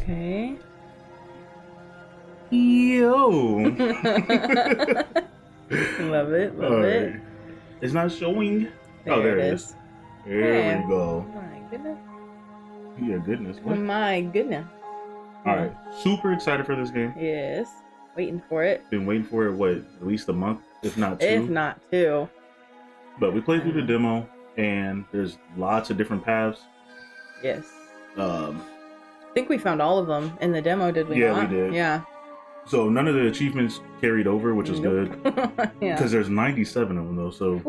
Okay. Yo. Love it. Love All it. right. It's not showing. There it is. There we go. My goodness. Yeah, goodness. What? My goodness. All right. Super excited for this game. Yes. Waiting for it. Been waiting for it, what, at least a month, if not two? If not two. But we played through the demo, and there's lots of different paths. Yes. I think we found all of them in the demo, did we Yeah, not? we did. Yeah. So none of the achievements carried over, which is good. Yeah. Because there's 97 of them, though, so Oof.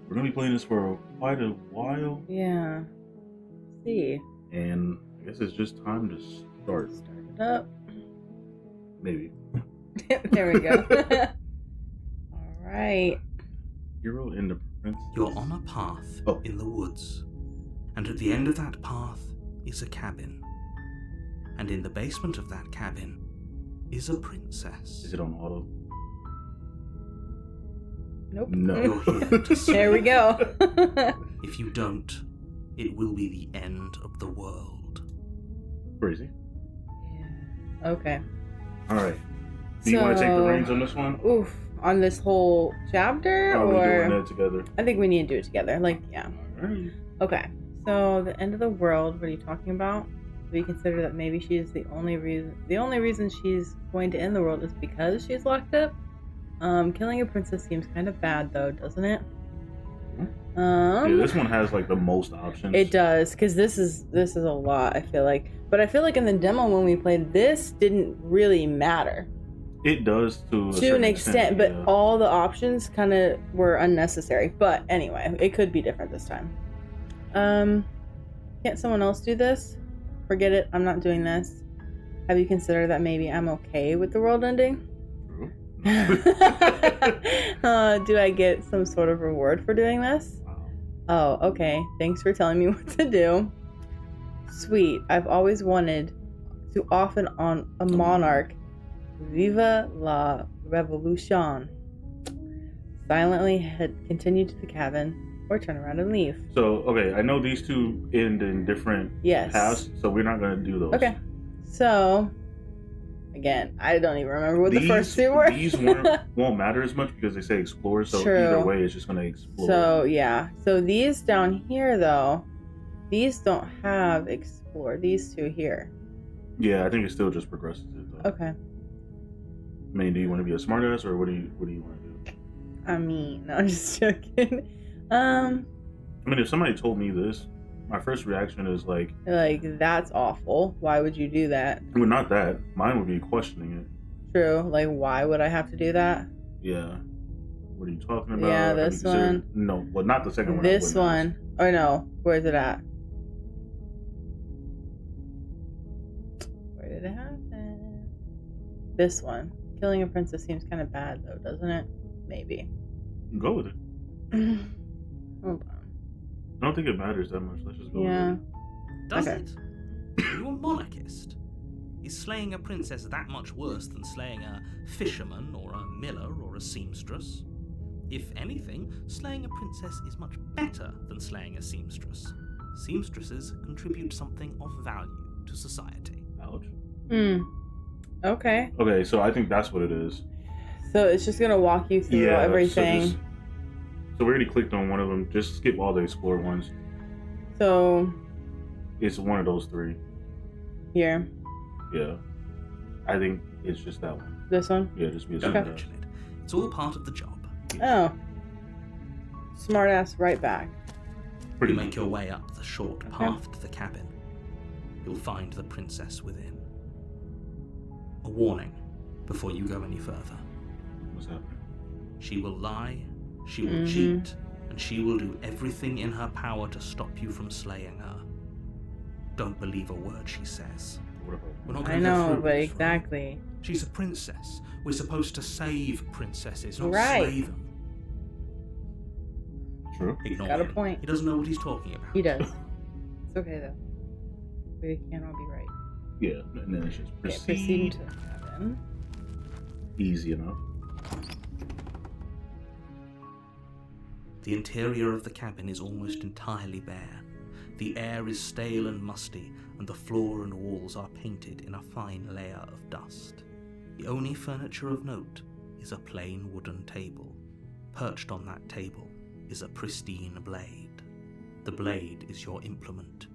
we're going to be playing this for quite a while. Yeah. Let's see. And I guess it's just time to start. Start it up. Maybe. There we go. All right. Hero and the Prince. You're on a path in the woods, and at the end of that path is a cabin. And in the basement of that cabin is a princess. Is it on auto? Nope. No. You're here to save There we go. If you don't, it will be the end of the world. Crazy. Yeah. Okay. All right. Do you want to take the reins on this one? Oof. On this whole chapter? Are we or doing that together? I think we need to do it together. Like, yeah. All right. Okay. So the end of the world, what are you talking about? Do you consider that maybe she's the only reason she's going to end the world is because she's locked up? Killing a princess seems kind of bad though, doesn't it? Yeah, this one has like the most options. It does, because this is a lot, I feel like. But I feel like in the demo when we played, this didn't really matter. It does to an extent, but yeah. all the options kind of were unnecessary. But anyway, it could be different this time. Can't someone else do this? Forget it, I'm not doing this. Have you considered that maybe I'm okay with the world ending? True. Do I get some sort of reward for doing this? Oh, okay. Thanks for telling me what to do. Sweet. I've always wanted to often on a monarch. Viva la revolution. Silently continued to the cabin or turn around and leave. So, okay, I know these two end in different paths, so we're not going to do those. Okay. So, again, I don't even remember what the first two were. These won't matter as much because they say explore, so True. Either way, it's just going to explore. So, yeah. So, these down here, though, these don't have explore. These two here. Yeah, I think it still just progresses it, though. Okay. I mean, do you want to be a smartass, or what do you want to do? I mean, no, I'm just joking. I mean, if somebody told me this, my first reaction is like, that's awful. Why would you do that? well, not that. Mine would be questioning it. True. Like, why would I have to do that? Yeah. What are you talking about? Yeah, this one. No, well, not the second one. This one. Or no, where's it at? Where did it happen? This one. Killing a princess seems kind of bad, though, doesn't it? Maybe. Go with it. Hold on. I don't think it matters that much. Let's just go with it. Does Okay. it? Are you a monarchist? Is slaying a princess that much worse than slaying a fisherman or a miller or a seamstress? If anything, slaying a princess is much better than slaying a seamstress. Seamstresses contribute something of value to society. Ouch. Okay. Okay, so I think that's what it is. So it's just gonna walk you through everything. So we already clicked on one of them. Just skip all the explore ones. So It's one of those three. here. Yeah. I think it's just that one. This one? Yeah, just be a Don't smartass. mention it. It's all part of the job. Oh. Smartass right back. Pretty You much. make your way up the short path to the cabin. You'll find the princess within. A warning before you go any further. What's happening? She will lie, she will cheat, and she will do everything in her power to stop you from slaying her. Don't believe a word she says. What about? We're not I going to go know, through but this, right? exactly. She's a princess. We're supposed to save princesses, not Right. slay them. True. Ignore Got a him. point. He doesn't know what he's talking about. He does. It's okay though. We can't all be right. Yeah, and then it's just Okay, proceed. proceed to the cabin. Easy enough. The interior of the cabin is almost entirely bare. The air is stale and musty, and the floor and walls are painted in a fine layer of dust. The only furniture of note is a plain wooden table. Perched on that table is a pristine blade. The blade is your implement.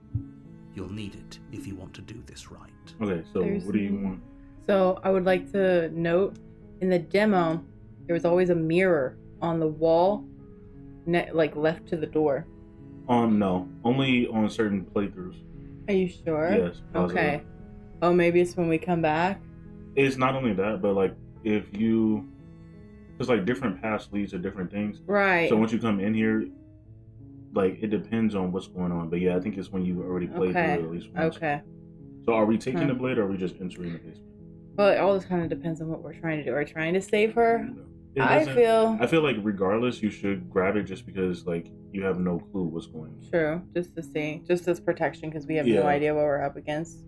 You'll need it if you want to do this right. Okay, so what do you want? So I would like to note, in the demo, there was always a mirror on the wall, like left to the door. No, only on certain playthroughs. Are you sure? Yes. Positive. Okay. Oh, maybe it's when we come back? It's not only that, but like if you... Because like different paths leads to different things. Right. So once you come in here, like it depends on what's going on. But yeah, I think it's when you already played through it at least once. Okay. So are we taking the blade or are we just entering the basement? Well, it all just kind of depends on what we're trying to do. Are we trying to save her? I feel like regardless, you should grab it just because like you have no clue what's going on. True. Just to see. Just as protection because we have no idea what we're up against.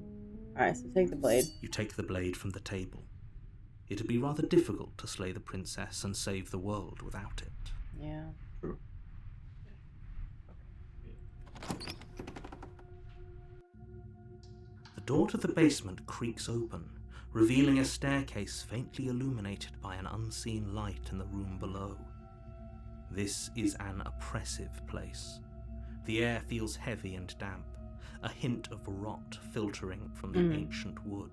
Alright, so take the blade. You take the blade from the table. It'd be rather difficult to slay the princess and save the world without it. Yeah. True. The door to the basement creaks open, revealing a staircase faintly illuminated by an unseen light in the room below. This is an oppressive place. The air feels heavy and damp, a hint of rot filtering from the ancient wood.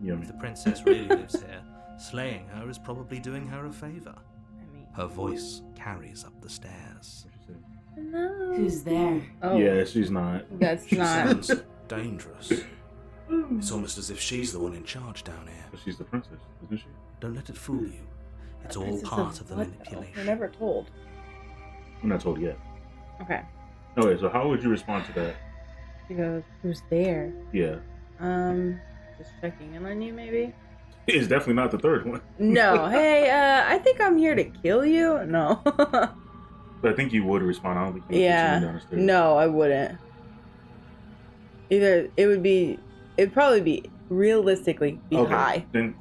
If the princess really lives here, slaying her is probably doing her a favor. Her voice carries up the stairs. Hello. Who's there? Oh. Yeah, she's not. That's She not. sounds dangerous. It's almost as if she's the one in charge down here. But she's the princess, isn't she? Don't let it fool you. It's all part of the manipulation. We're never told. We're not told yet. Okay. Okay, so how would you respond to that? She goes, who's there? Yeah. Just checking in on you, maybe? It's definitely not the third one. No. Hey, I think I'm here to kill you. No. But I think you would respond. I don't think you would continue down the stairs. No, I wouldn't. It'd probably be, realistically, high. Then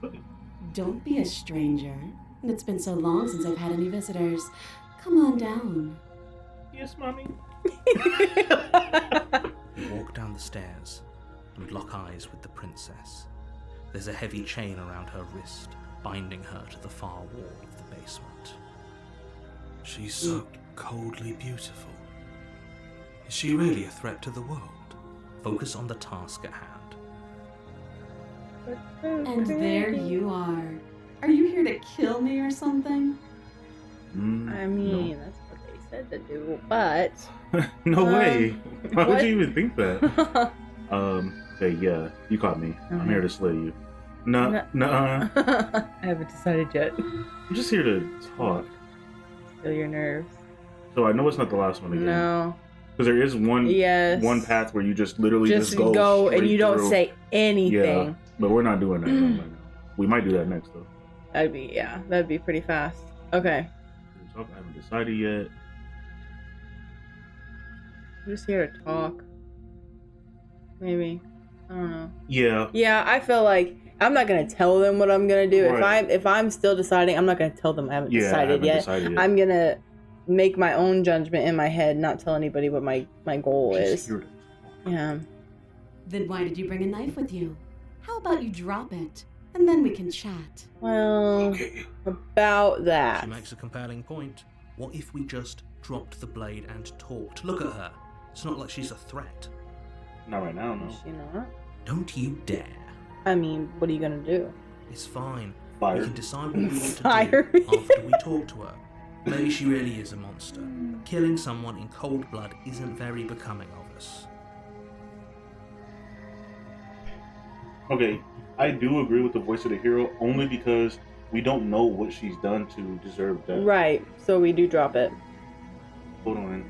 Don't be a stranger. It's been so long since I've had any visitors. Come on down. yes, mommy. You walk down the stairs and lock eyes with the princess. There's a heavy chain around her wrist, binding her to the far wall of the basement. She's so coldly beautiful. Is she really a threat to the world? Focus on the task at hand. And there you are. Are you here to kill me or something? I mean, that's what they said to do, but... No way. Why would you even think that? Say, yeah, you caught me. I'm here to slay you. Nuh-uh. I haven't decided yet. I'm just here to talk. Feel your nerves. So I know it's not the last one again. No. Because there is one path where you just literally just go and you don't through. say anything. Yeah, but we're not doing that right now. We might do that next though. That'd be pretty fast. Okay. I haven't decided yet. I'm just here to talk. Maybe. I don't know. Yeah. Yeah, I feel like I'm not gonna tell them what I'm gonna do. Right. If I'm still deciding, I'm not gonna tell them I haven't decided yet. I'm gonna make my own judgment in my head, not tell anybody what my goal is. Yeah. Then why did you bring a knife with you? How about you drop it, and then we can chat. Well, about that. She makes a compelling point. What if we just dropped the blade and talked? Look at her. It's not like she's a threat. Not right now, no. Is she not? Don't you dare. I mean, what are you gonna do? It's fine. Fire. We can decide what we want to Fire do me. after we talk to her. Maybe she really is a monster. Killing someone in cold blood isn't very becoming of us. Okay, I do agree with the voice of the hero only because we don't know what she's done to deserve that. Right, so we do drop it. Hold on.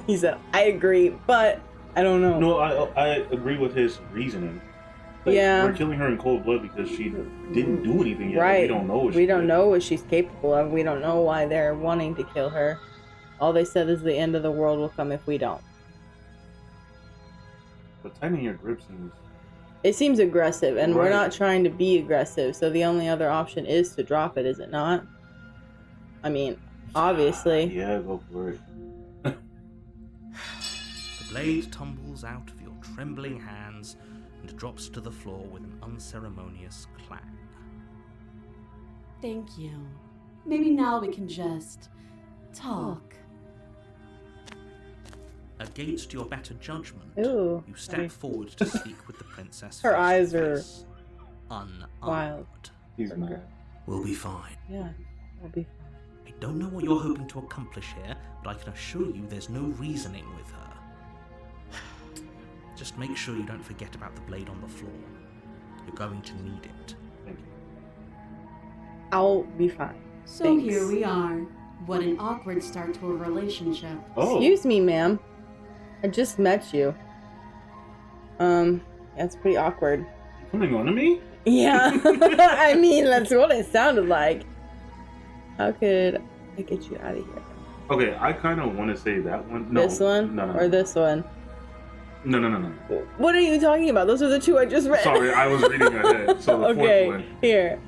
He said, I agree, but I don't know. No, I agree with his reasoning. Like, Yeah. We're killing her in cold blood because she didn't do anything yet. Right. We don't know what We don't know what she's capable of. We don't know why they're wanting to kill her. All they said is the end of the world will come if we don't. But tightening your grip seems... It seems aggressive, and we're Right. not trying to be aggressive, so the only other option is to drop it, is it not? I mean, obviously. Yeah, go for it. The blade tumbles out of your trembling hands and drops to the floor with an unceremonious clang. Thank you. Maybe now we can just talk. Against your better judgment, Ooh. you step forward to speak with the princess. Her face to eyes are face. Unarmed. wild. He's mad. We'll be fine. Yeah, we'll be fine. I don't know what you're hoping to accomplish here, but I can assure you there's no reasoning with her. Just make sure you don't forget about the blade on the floor. You're going to need it. Thank you. I'll be fine. So Thanks. here we are. What an awkward start to a relationship. Oh, Excuse me, ma'am. I just met you. That's pretty awkward. coming on to me? Yeah. I mean, that's what it sounded like. How could I get you out of here? Okay, I kind of want to say that one. No, This one? No. Or this one? No. What are you talking about? Those are the two I just read. Sorry, I was reading ahead. So the Okay, fourth one. here.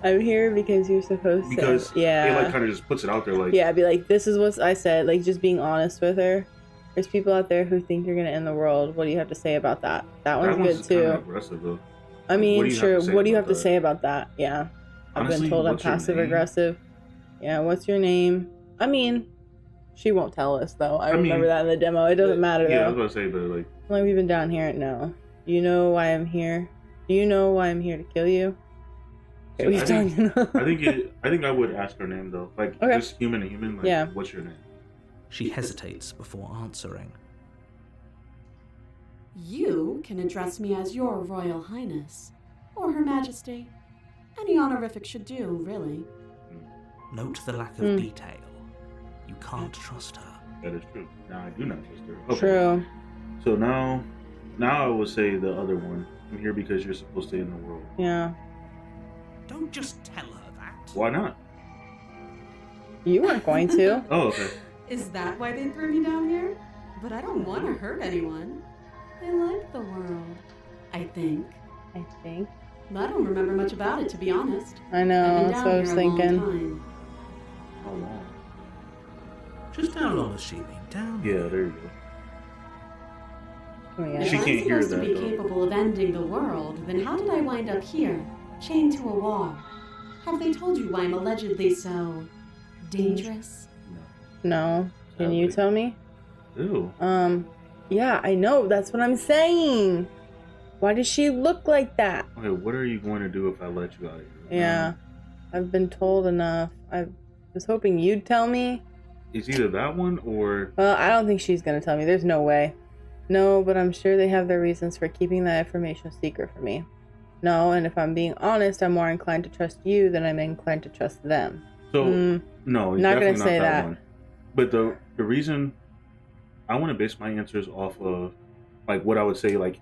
I'm here because you're supposed Because to. Yeah. it like kind of just puts it out there like. Yeah, be like, this is what I said. Like, just being honest with her. There's people out there who think you're gonna end the world. What do you have to say about that? That one's good too. Kinda aggressive though. I mean, What do you have sure. to say What do you about have to that? say about that? Yeah, I've Honestly, been told I'm what's your passive name? aggressive. Yeah, what's your name? I mean, she won't tell us though. I remember mean, that in the demo. It doesn't matter Yeah, I was though. about to say, but like, How long have you been down here? No. Do you know why I'm here? Do you know why I'm here to kill you? Okay, we've I think- talked enough. I think I would ask her name though, like Okay. just human to human. Like, Yeah. What's your name? She hesitates before answering. You can address me as Your Royal Highness, or Her Majesty. Any honorific should do, really. Note the lack of Hmm. detail. You can't trust her. That is true. Now I do not trust her. Okay. True. So now I would say the other one. I'm here because you're supposed to end the world. Yeah. Don't just tell her that. Why not? You weren't going to. Oh, okay. Is that why they threw me down here? But I don't want to hurt anyone. I like the world, I think. I think. I don't remember much about it, to be honest. I I've know. been That's down what I was here a long thinking. time. How long? Just how long has she been down? Yeah, there you go. Oh, yeah. If She I'm can't hear supposed to that, be though. capable of ending the world, then how did I wind up here, chained to a wall? Have they told you why I'm allegedly so dangerous? No. Can you Sadly. tell me? Ew. Yeah, I know. That's what I'm saying. Why does she look like that? Okay, what are you going to do if I let you out of here? Yeah. I've been told enough. I was hoping you'd tell me. It's either that one or Well, I don't think she's gonna tell me. There's no way. No, but I'm sure they have their reasons for keeping that information secret from me. No, and if I'm being honest, I'm more inclined to trust you than I'm inclined to trust them. so. Mm, No, it's Not gonna definitely say not that. one. But the reason I want to base my answers off of like what I would say like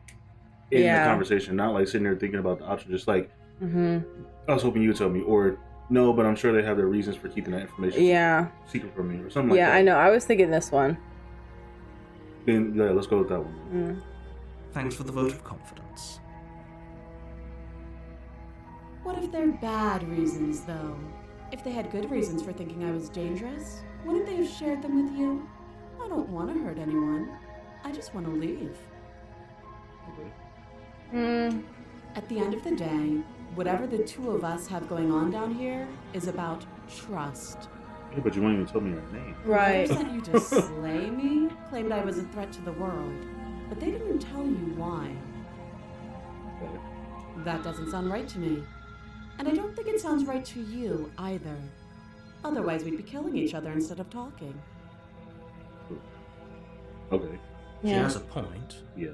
in Yeah. the conversation, not like sitting there thinking about the option. Just like hmm I was hoping you would tell me, or no, but I'm sure they have their reasons for keeping that information Yeah. secret from me, or something like Yeah, that. I know. I was thinking this one. Then yeah, let's go with that one. Mm. Thanks for the vote of confidence. What if they're bad reasons, though? If they had good reasons for thinking I was dangerous, wouldn't they have shared them with you? I don't want to hurt anyone. I just want to leave. Mm. At the end of the day, whatever the two of us have going on down here is about trust. Yeah, but you won't even tell me your name. Right. Whoever sent you to slay me claimed I was a threat to the world, but they didn't tell you why. Okay. That doesn't sound right to me. And I don't think it sounds right to you either. Otherwise, we'd be killing each other instead of talking. Okay. She Yeah. has a point. Yeah.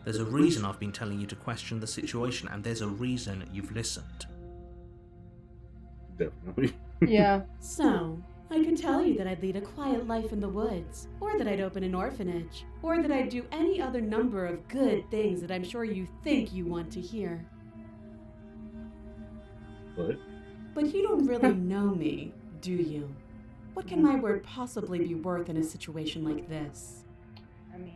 There's a reason I've been telling you to question the situation, and there's a reason you've listened. Definitely. Yeah. So, I could tell you that I'd lead a quiet life in the woods, or that I'd open an orphanage, or that I'd do any other number of good things that I'm sure you think you want to hear. But But you don't really know me, do you? What can my word possibly be worth in a situation like this? I mean,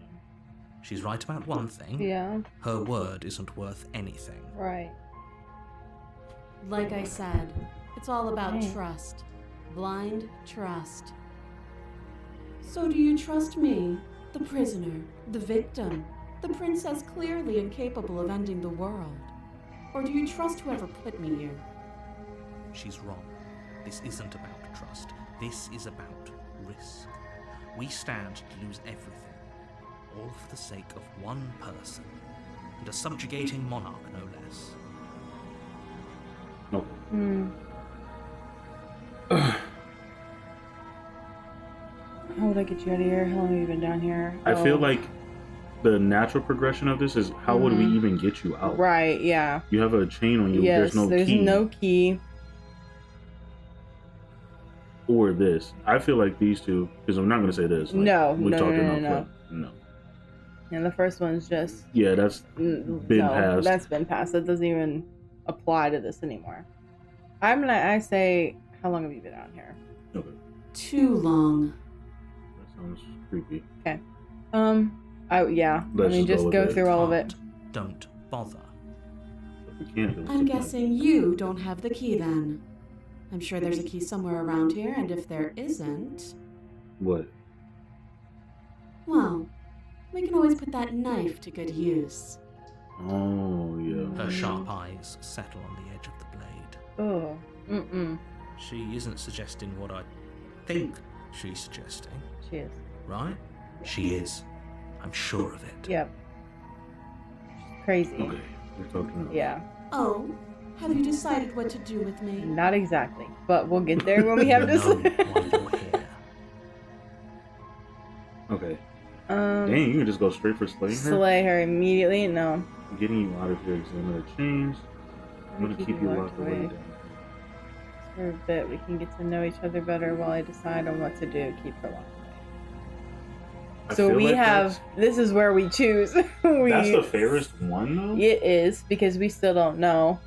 She's right about one thing. yeah. Her word isn't worth anything. Right. Like I said, it's all about Right. trust. Blind trust. So do you trust me, The prisoner, the victim, the princess clearly incapable of ending the world. Or do you trust whoever put me here? She's wrong. This isn't about trust. This is about risk. We stand to lose everything, all for the sake of one person, and a subjugating monarch, no less. Nope. How would I get you out of here? How long have you been down here? I feel like the natural progression of this is how would we even get you out? Right, yeah. You have a chain on you. Yes, there's no key. Or this. I feel like these two, because I'm not going to say this. Like, No. And the first one's just... Yeah, that's been passed. That's been passed. That doesn't even apply to this anymore. I say, how long have you been out here? Okay. Too long. That sounds creepy. Okay. Let's just go through all of it. Don't bother. If we can't do it, I'm guessing you don't have the key then. I'm sure there's a key somewhere around here, and if there isn't... What? Well, we can always put that knife to good use. Oh, yeah. Her sharp eyes settle on the edge of the blade. Oh. She isn't suggesting what I think she's suggesting, She is. right? She is. I'm sure of it. Yep. Crazy. Okay, we're talking about... Yeah. Oh, have you decided what to do with me? Not exactly, but we'll get there when we have You this. know why you're here. Okay. Dang, you can just go straight for slaying her? Slay her immediately. No. Getting you out of here, examine the chains. I'm gonna keep you locked away down here. For a bit, we can get to know each other better while I decide on what to do. Keep her locked away. I So feel we like have. This is where we choose. That's the fairest one, though? It is, because we still don't know.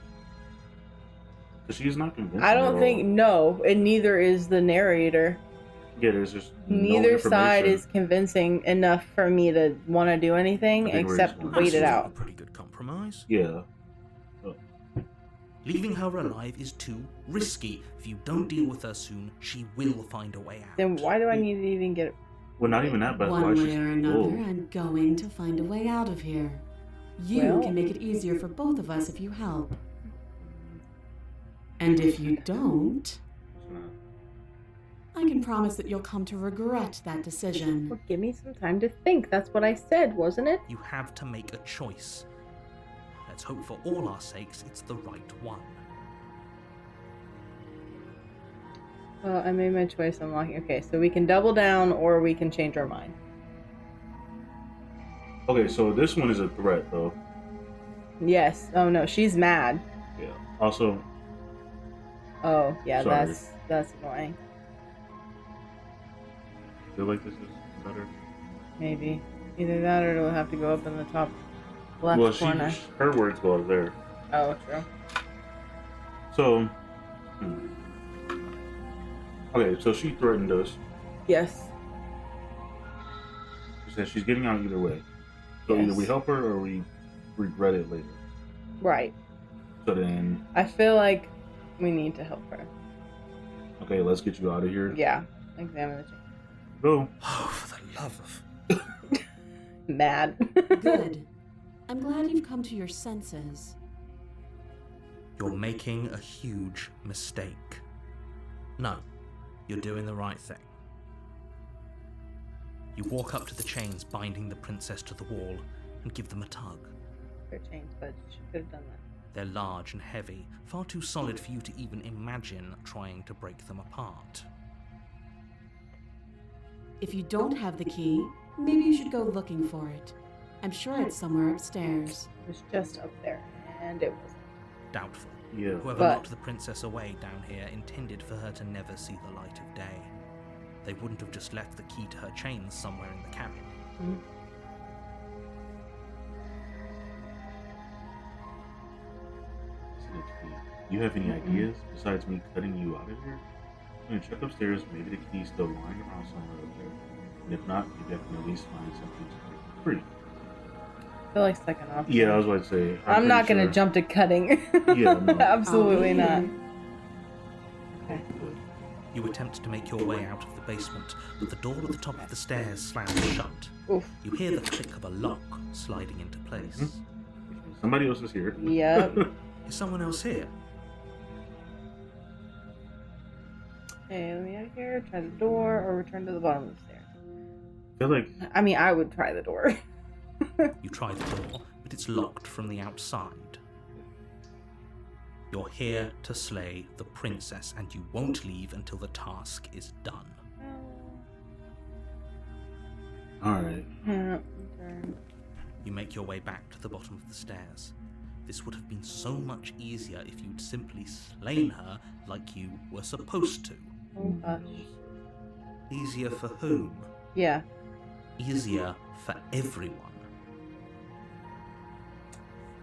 Because she's not convincing I at don't all. think. No, and neither is the narrator. Yeah, there's just Neither no side information. is convincing enough for me to want to do anything I think we're except just- wait it That's out. a pretty good compromise. Yeah. Leaving her alive is too risky. If you don't deal with her soon, she will find a way out. Then why do I need to even get? Well, not even that, but why One way she's... or another, Oh. I'm going to find a way out of here. You Well- can make it easier for both of us if you help. And if you don't, It's not. I can promise that you'll come to regret that decision. Well, give me some time to think. That's what I said, wasn't it? You have to make a choice. Let's hope for all our sakes it's the right one. Well, I made my choice. I'm locking. Okay, so we can double down or we can change our mind. Okay, so this one is a threat, though. Yes. Oh no, she's mad. Yeah. Also, Oh yeah, Sorry. that's annoying. I feel like this is better. Maybe either that or it'll have to go up in the top left corner. Her words go up there. Oh, true. So, okay, so she threatened us. Yes. She said she's getting out either way. So either Yes. we help her or we regret it later. Right. So then, I feel like we need to help her. okay, let's get you out of here. Yeah. Examine the chain. Go. Oh, for the love of... Mad. Good. I'm glad you've come to your senses. You're making a huge mistake. No, you're doing the right thing. You walk up to the chains binding the princess to the wall and give them a tug. Her chains, but she could have done that. They're large and heavy, far too solid for you to even imagine trying to break them apart. If you don't have the key, maybe you should go looking for it. I'm sure it's somewhere upstairs. It was just up there, and it was. Doubtful. Yeah. Whoever But- locked the princess away down here intended for her to never see the light of day. They wouldn't have just left the key to her chains somewhere in the cabin. You have any ideas besides me cutting you out of here? I'm gonna check upstairs. Maybe the key's still lying around somewhere up there. And if not, maybe I can at least find something to break free. I feel like second option. Yeah, I was about to say. I'm not pretty gonna sure. jump to cutting. Yeah, no. Absolutely I'll be not. here. Okay, good. You attempt to make your way out of the basement, but the door at the top of the stairs slams shut. Oof. You hear the click of a lock sliding into place. Somebody else is here. Yep. Is someone else here? Okay, let me out of here. Try the door or return to the bottom of the stairs. I feel like I mean, I would try the door. You try the door, but it's locked from the outside. You're here to slay the princess, and you won't leave until the task is done. alright. Return. You make your way back to the bottom of the stairs. This would have been so much easier if you'd simply slain her like you were supposed to. Oh gosh. Easier for whom? Yeah. Easier for everyone.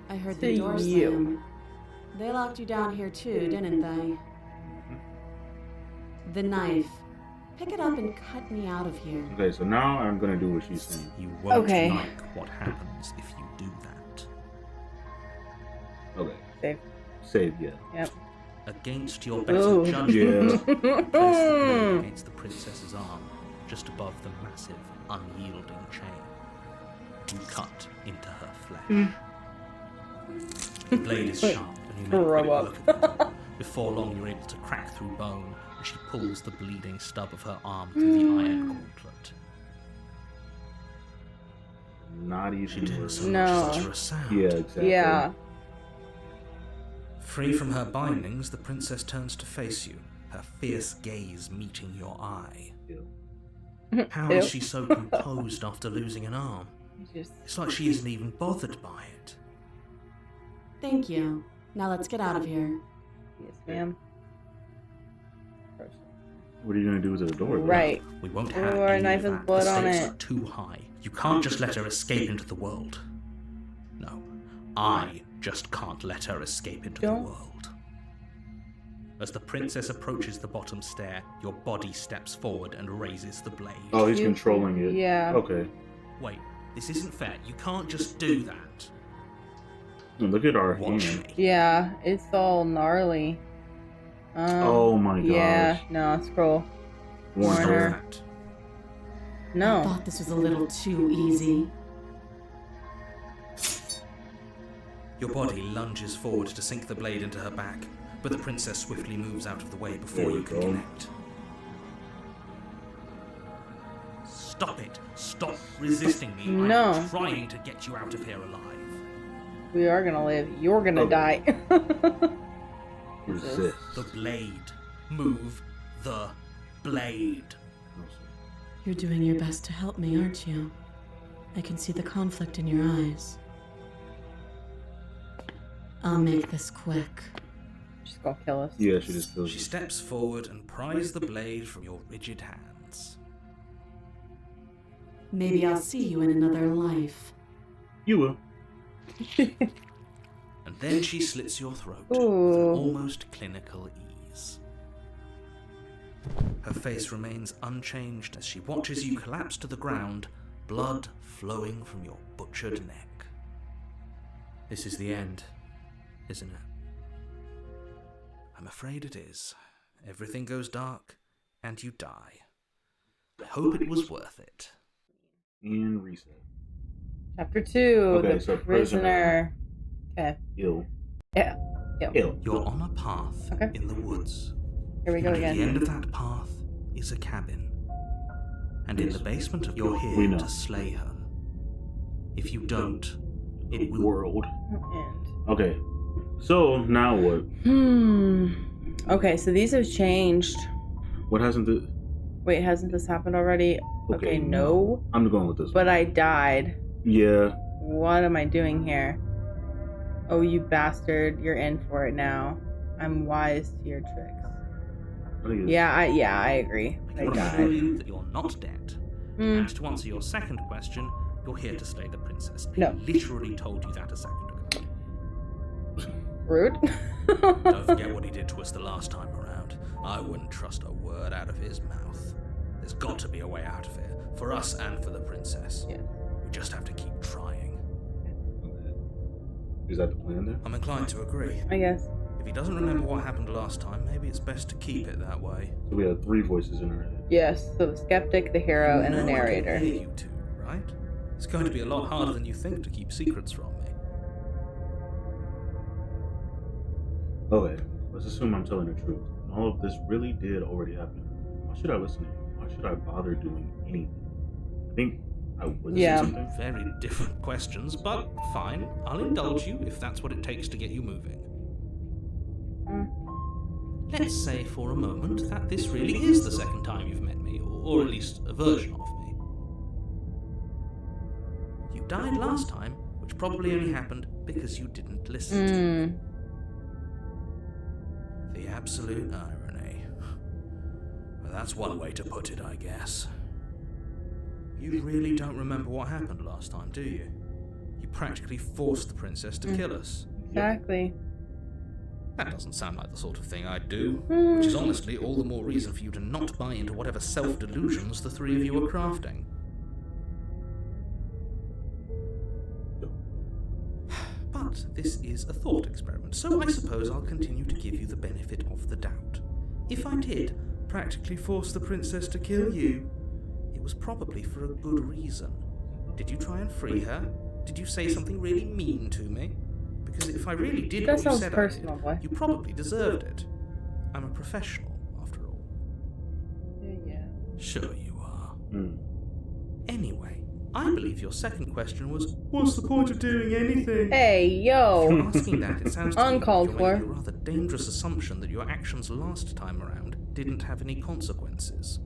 I heard To the door you. slam. They locked you down here too, didn't they? The knife. Pick it up and cut me out of here. Okay, so now I'm gonna do what she's saying. You won't Okay. like what happens if you do that. Okay. Save. Save, yeah. Yep. Against your better Ooh. judgment, Yeah. you place the blade against the princess's arm, just above the massive, unyielding chain. You cut into her flesh. The blade is sharp, and you make Grow quick up. work of it. Before long, you're able to crack through bone, and she pulls the bleeding stub of her arm through the iron gauntlet. Not She even didn't worse. so No. much as utter a sound. Yeah, exactly. Yeah. Free from her bindings, the princess turns to face you, her fierce gaze meeting your eye. Ew. How is she so composed after losing an arm? Just It's like she isn't even bothered by it. Thank you. Now let's get out of here. yes, ma'am. What are you gonna do with the door? Right. We won't have Or a any knife of with that. blood The on stakes it. are too high. You can't just let her escape into the world. No, I just can't let her escape into Don't. the world. As the princess approaches the bottom stair, your body steps forward and raises the blade. Oh, he's You- controlling it. Yeah. Okay. Wait, this isn't fair. You can't just do that. And look at our Watch hand. me. Yeah, it's all gnarly. Oh my gosh. Yeah, no, scroll. Warn Stop Warner. that. I No. thought this was a little too easy. Your body lunges forward to sink the blade into her back, but the princess swiftly moves out of the way before There we you can go. connect. Stop it! Stop resisting me! No. I'm trying to get you out of here alive. We are gonna live. You're gonna Okay. die. Resist. The blade. Move the blade. No, sir. You're doing your best to help me, aren't you? I can see the conflict in your eyes. I'll make this quick. She's gonna kill us. Yeah, she just kills She you. steps forward and pries the blade from your rigid hands. Maybe I'll see you in another life. You will. And then she slits your throat with Ooh. an almost clinical ease. Her face remains unchanged as she watches you collapse to the ground, blood flowing from your butchered neck. This is the end, isn't it? I'm afraid it is. Everything goes dark, and you die. I hope it was worth it. And reset. Chapter 2, Okay, the so prisoner. Okay. Ill. Yeah. Ill. You're on a path Okay. in the woods. Here we go And at the again. end of that path is a cabin. And in the basement of you're We here know. to slay her. If you don't, it will. World. And Okay. So now what? Okay, so these have changed. What hasn't the? Wait, hasn't this happened already? Okay, no. I'm going with this. But I died. Yeah. What am I doing here? Oh, you bastard. You're in for it now. I'm wise to your tricks. I think it's- Yeah, I agree. I I can assure died. you that you're not dead. Mm, And to answer your second question, you're here to slay the princess. I No. literally told you that a second ago. rude. Don't forget what he did to us the last time around. I wouldn't trust a word out of his mouth. There's got to be a way out of here, for us and for the princess. Yeah. We just have to keep trying. Okay. Is that the plan then? I'm inclined to agree. I guess. If he doesn't remember what happened last time, maybe it's best to keep it that way. So we have 3 voices in our head. Yes, so the skeptic, the hero, and the You know I can narrator. hear you two, right? It's going to be a lot harder than you think to keep secrets from me. Okay, let's assume I'm telling the truth. And all of this really did already happen. Why should I listen to you? Why should I bother doing anything? I think I would Yeah. say something. Very different questions, but fine. I'll indulge you if that's what it takes to get you moving. Let's say for a moment that this really is the second time you've met me, or at least a version of me. You died last time, which probably only happened because you didn't listen to me. The absolute irony. Well, that's one way to put it, I guess. You really don't remember what happened last time, do you? You practically forced the princess to kill us. Exactly. That doesn't sound like the sort of thing I'd do, which is honestly all the more reason for you to not buy into whatever self-delusions the 3 of you are crafting. But this is a thought experiment, so I suppose I'll continue to give you the benefit of the doubt. If I did practically force the princess to kill you, it was probably for a good reason. Did you try and free her? Did you say something really mean to me? Because if I really did That what you sounds said personal, I did, boy. you probably deserved it. I'm a professional, after all. Yeah. Sure you are. Hmm. Anyway, I believe your second question was, what's the point of doing anything? Hey, From yo. asking that, it sounds to me like Uncalled you're for. making a rather dangerous assumption that your actions last time around didn't have any consequences.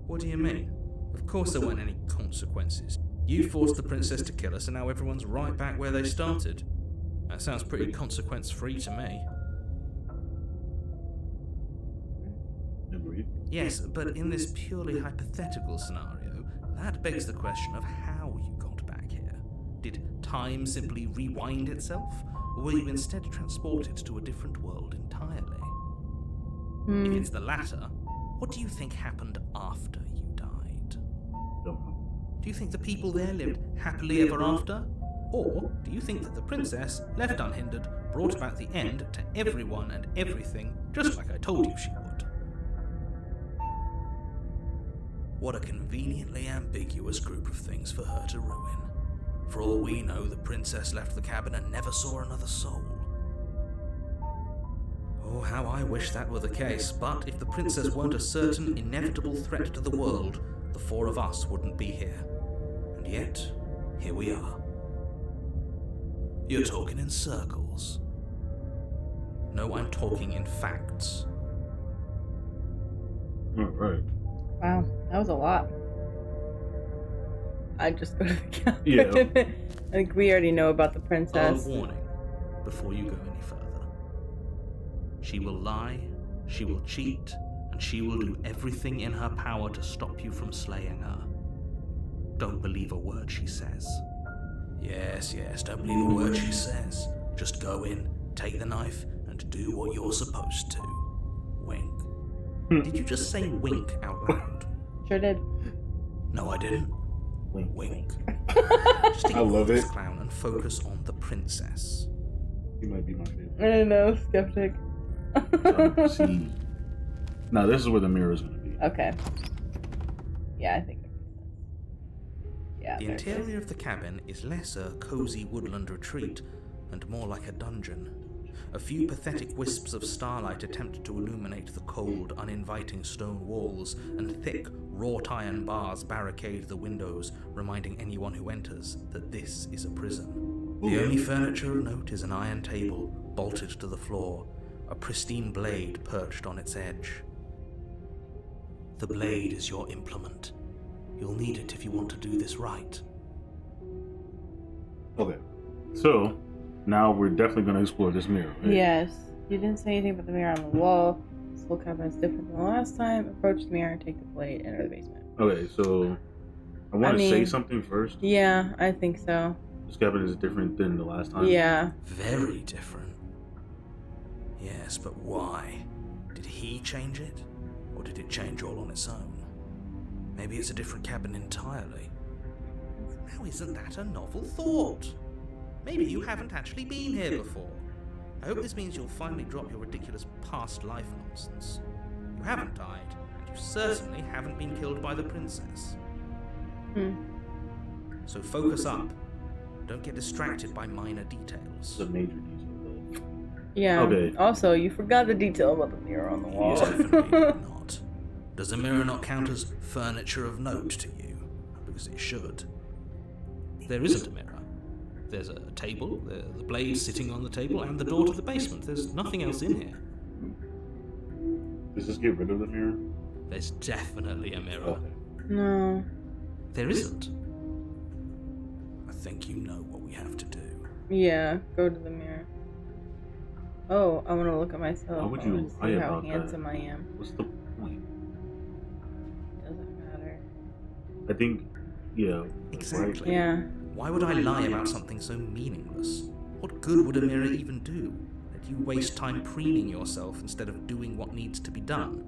What do you mean? Of course there weren't any consequences. You forced the princess to kill us and now everyone's right back where they started. That sounds pretty consequence-free to me. Agreed. Yes, but in this purely hypothetical scenario, that begs the question of how you got back here. Did time simply rewind itself, or were you instead transported to a different world entirely? If it's the latter, what do you think happened after you died? Don't know. Do you think the people there lived happily ever after? Or do you think that the princess, left unhindered, brought about the end to everyone and everything, just like I told you she would? What a conveniently ambiguous group of things for her to ruin. For all we know, the princess left the cabin and never saw another soul. Oh, how I wish that were the case, but if the princess weren't a certain, inevitable threat to the world, the 4 of us wouldn't be here. And yet, here we are. You're talking in circles. No, I'm talking in facts. Alright. Wow, that was a lot. I just go to the count. Yeah. I think we already know about the A princess. warning before you go any further. She will lie, she will cheat, and she will do everything in her power to stop you from slaying her. Don't believe a word she says. Yes, don't believe a word she says. Just go in, take the knife, and do what you're supposed to. Wink. Did you just say wink out loud? Sure did. No, I didn't. Wink. Wink. Just I love this it. clown and focus on the princess. He might be my favorite. I don't know, skeptic. See. Now this is where the mirror is going to be. Okay. Yeah, I think that makes sense. Yeah. The there it interior of the cabin is less a cozy woodland retreat and more like a dungeon. A few pathetic wisps of starlight attempt to illuminate the cold, uninviting stone walls, and thick, wrought-iron bars barricade the windows, reminding anyone who enters that this is a prison. The only furniture of note is an iron table, bolted to the floor, a pristine blade perched on its edge. The blade is your implement. You'll need it if you want to do this right. Okay. So, now we're definitely going to explore this mirror, right? Yes. You didn't say anything about the mirror on the wall. This whole cabin is different than the last time. Approach the mirror, take the blade, enter the basement. Okay, so I want I to say mean- something first. Yeah, I think so. This cabin is different than the last time. Yeah. Very different. Yes, but why? Did he change it? Or did it change all on its own? Maybe it's a different cabin entirely. Now isn't that a novel thought? Maybe you haven't actually been here before. I hope this means you'll finally drop your ridiculous past life nonsense. You haven't died, and you certainly haven't been killed by the princess. So focus up. Don't get distracted by minor details. The major detail. Yeah. Okay. Also, you forgot the detail about the mirror on the wall. Definitely not. Does the mirror not count as furniture of note to you? Because it should. There isn't a mirror. There's a table, the blade sitting on the table, and the door to the basement. There's nothing else in here. Does this get rid of the mirror? There's definitely a mirror. Okay. No. There isn't. I think you know what we have to do. Yeah, go to the mirror. Oh, I want to look at myself. Why would I you wanna lie see how about that? handsome I am. What's the point? Doesn't matter. I think, yeah. Exactly. Yeah. Why would I lie about something so meaningless? What good would a mirror even do? That you waste time preening yourself instead of doing what needs to be done.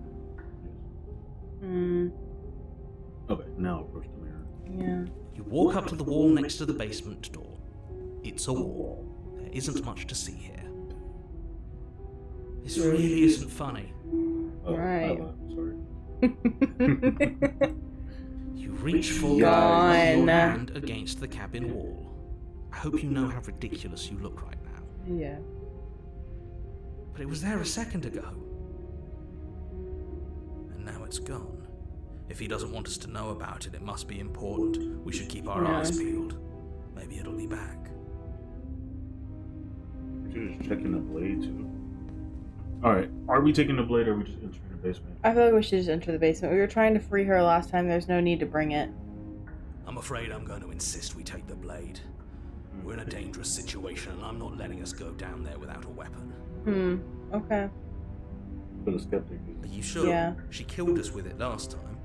Okay, now approach the mirror. Yeah. You walk up to the wall next to the basement door. It's a wall. There isn't much to see here. This really isn't funny. Oh, Right. Sorry. You reach forward Gone. and your hand against the cabin wall. I hope you know how ridiculous you look right now. Yeah. But it was there a second ago. And now it's gone. If he doesn't want us to know about it, it must be important. We should keep our Yeah. eyes peeled. Maybe it'll be back. You're just checking the blade too. Alright, are we taking the blade or are we just entering the basement? I feel like we should just enter the basement. We were trying to free her last time. There's no need to bring it. I'm afraid I'm going to insist we take the blade. We're in a dangerous situation and I'm not letting us go down there without a weapon. Okay. For the skeptic. Are you sure? Yeah. She killed us with it last time.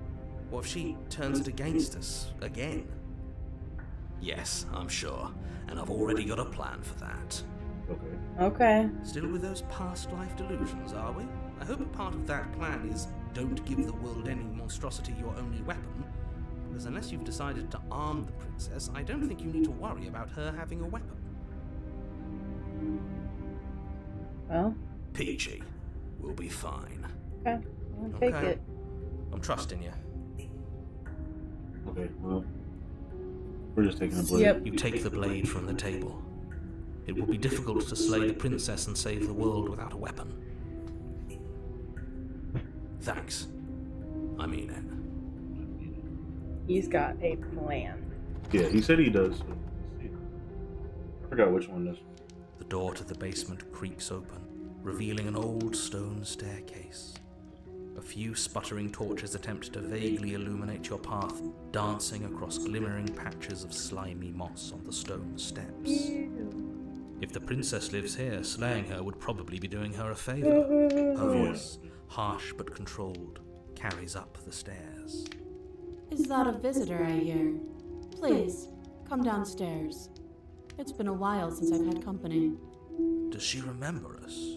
What if she turns it against us again? Yes, I'm sure. And I've already got a plan for that. Okay. Okay. Still with those past life delusions, are we? I hope a part of that plan is don't give the world any monstrosity your only weapon. Because unless you've decided to arm the princess, I don't think you need to worry about her having a weapon. Well, Peachy. We'll be fine. okay. I'll take Okay. it. I'm trusting you. Okay, well. We're just taking the blade. Yep. You take the blade from the table. It will be difficult to slay the princess and save the world without a weapon. Thanks. I mean it. He's got a plan. Yeah, he said he does. So let's see. I forgot which one this. The door to the basement creaks open, revealing an old stone staircase. A few sputtering torches attempt to vaguely illuminate your path, dancing across glimmering patches of slimy moss on the stone steps. If the princess lives here, slaying her would probably be doing her a favor. Her voice, harsh but controlled, carries up the stairs. Is that a visitor I hear? Please, come downstairs. It's been a while since I've had company. Does she remember us?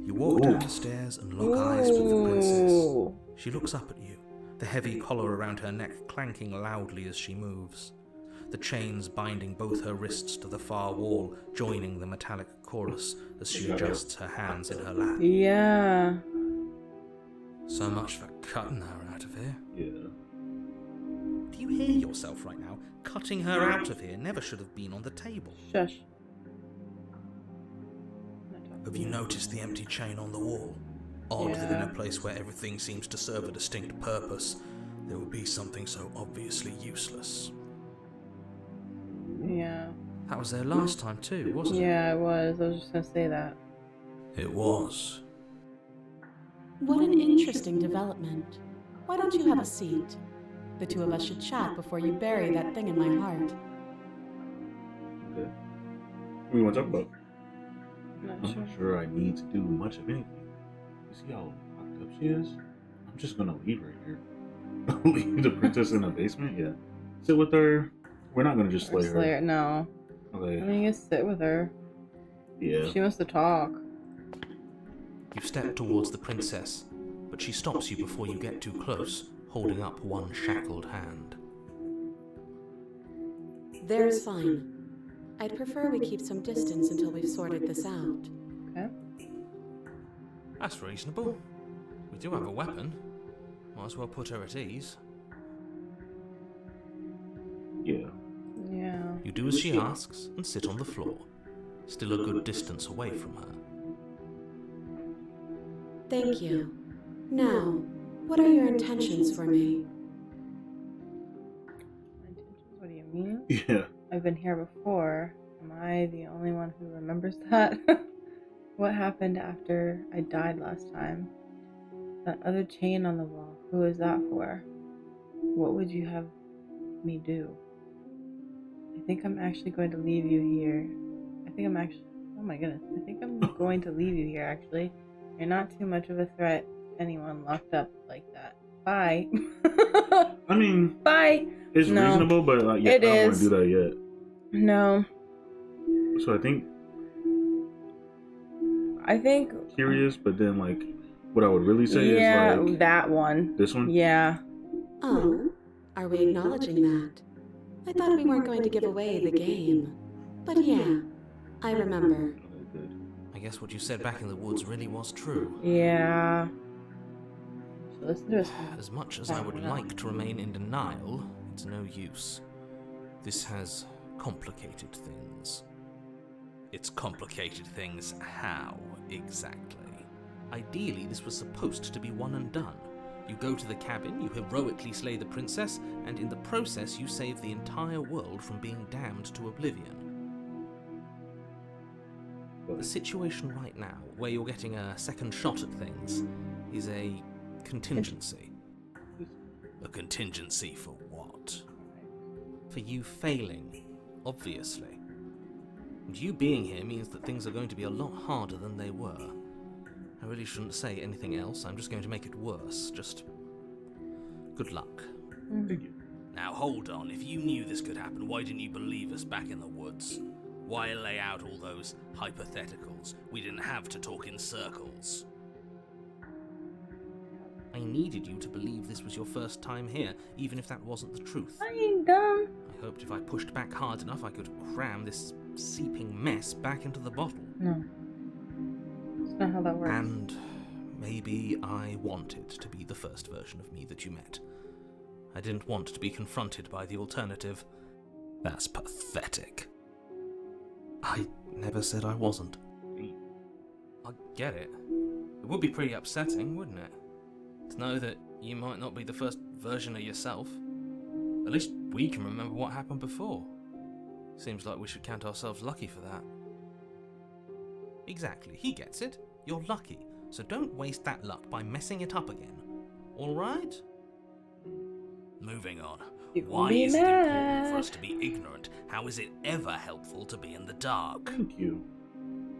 You walk down the stairs and lock eyes with the princess. Ooh. She looks up at you, the heavy collar around her neck clanking loudly as she moves. The chains binding both her wrists to the far wall, joining the metallic chorus as she adjusts her hands in her lap. Yeah. So much for cutting her out of here. Yeah. Do you hear yourself right now? Cutting her out of here never should have been on the table. Shush. Have you noticed the empty chain on the wall? Odd that in Yeah. a place where everything seems to serve a distinct purpose, there would be something so obviously useless. Yeah. That was there last time too, wasn't it? Yeah, I was. I was just gonna say that. It was. What an interesting development. Why don't you have a seat? The two of us should chat before you bury that thing in my heart. Okay. What do you want to talk about? Not I'm sure. not sure I need to do much of anything. You see how locked up she is? I'm just gonna leave her here. Leave the princess in the basement? Yeah. Sit with her. We're not gonna just Or slay her. Slayer. No. Okay. I mean, you just sit with her. Yeah. She wants to talk. You step towards the princess, but she stops you before you get too close, holding up one shackled hand. There's fine. I'd prefer we keep some distance until we've sorted this out. Okay. That's reasonable. We do have a weapon. Might as well put her at ease. Yeah. Yeah. You do as she asks and sit on the floor, still a good distance away from her. Thank you. Now, what are your intentions for me? What do you mean? Yeah. I've been here before. Am I the only one who remembers that? What happened after I died last time? That other chain on the wall, who is that for? What would you have me do? I think I'm actually going to leave you here. Oh my goodness. I think I'm going to leave you here, actually. You're not too much of a threat to anyone locked up like that. Bye. I mean, Bye. it's No. reasonable, but yeah, It I don't want is. to do that yet. No. So I think curious, but then like what I would really say yeah, is like that one. this one. Yeah. Oh, are we acknowledging that? I thought we weren't going to give away the game. But yeah, I remember. Okay, good. I guess what you said back in the woods really was true. Yeah. So listen to us. As much as I would like to remain in denial, it's no use. This has complicated things. It's complicated things how, exactly? Ideally, this was supposed to be one and done. You go to the cabin, you heroically slay the princess, and in the process you save the entire world from being damned to oblivion. The situation right now, where you're getting a second shot at things, is a contingency. A contingency for what? For you failing, obviously. And you being here means that things are going to be a lot harder than they were. I really shouldn't say anything else, I'm just going to make it worse. Just good luck. Thank you. Now hold on, if you knew this could happen, why didn't you believe us back in the woods? Why lay out all those hypotheticals? We didn't have to talk in circles. I needed you to believe this was your first time here, even if that wasn't the truth. I ain't dumb. I hoped if I pushed back hard enough I could cram this seeping mess back into the bottle. No. That's not how that works. And maybe I wanted to be the first version of me that you met. I didn't want to be confronted by the alternative. That's pathetic. I never said I wasn't. I get it. It would be pretty upsetting, wouldn't it? To know that you might not be the first version of yourself. At least we can remember what happened before. Seems like we should count ourselves lucky for that. Exactly, he gets it. You're lucky, so don't waste that luck by messing it up again. Alright? Moving on. Why is it important for us to be ignorant? How is it ever helpful to be in the dark? Thank you.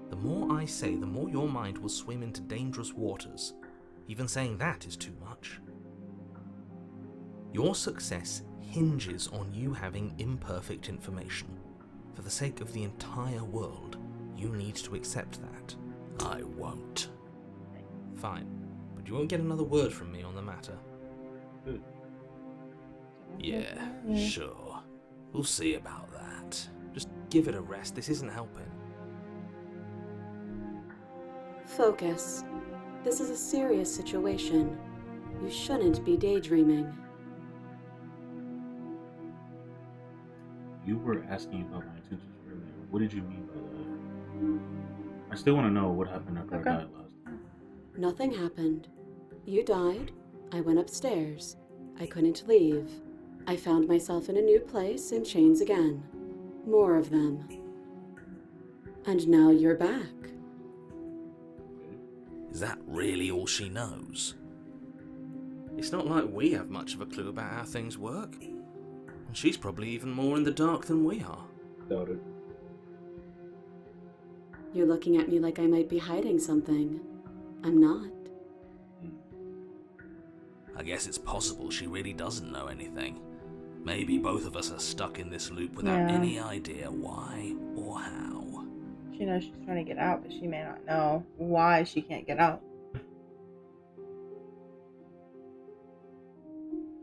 The more I say, the more your mind will swim into dangerous waters. Even saying that is too much. Your success hinges on you having imperfect information. For the sake of the entire world, you need to accept that. I won't. Fine, but you won't get another word from me on the matter. Good. Yeah, sure. We'll see about that. Just give it a rest, this isn't helping. Focus. This is a serious situation. You shouldn't be daydreaming. You were asking about my intentions earlier. What did you mean by that? I still want to know what happened after I died last time. Nothing happened. You died. I went upstairs. I couldn't leave. I found myself in a new place in chains again. More of them. And now you're back. Is that really all she knows? It's not like we have much of a clue about how things work. And she's probably even more in the dark than we are. Doubt it. You're looking at me like I might be hiding something. I'm not. I guess it's possible she really doesn't know anything. Maybe both of us are stuck in this loop without Yeah. any idea why or how. She knows she's trying to get out, but she may not know why she can't get out.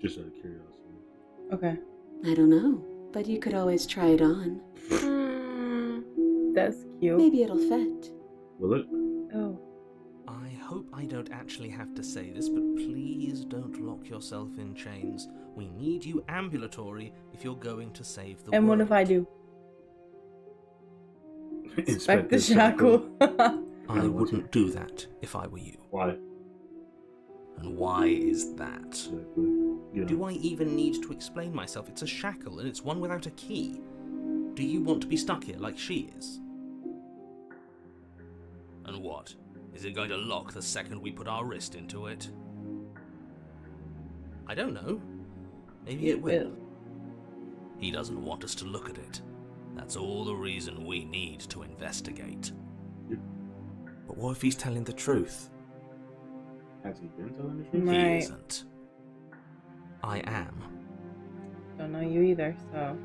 Just out of curiosity. Okay. I don't know. but you could always try it on. That's cute. Maybe it'll fit. Will it? Oh. I hope I don't actually have to say this, but please don't lock yourself in chains. We need you ambulatory if you're going to save the world. And what if I do? Inspect the this shackle. I wouldn't do that if I were you. Why? And why is that? Exactly. You Do know. I even need to explain myself? It's a shackle, and it's one without a key. Do you want to be stuck here like she is? And what? Is it going to lock the second we put our wrist into it? I don't know. Maybe it will. He doesn't want us to look at it. That's all the reason we need to investigate. Yep. But what if he's telling the truth? Has he been telling the truth? Right. He isn't. I am. Don't know you either, so.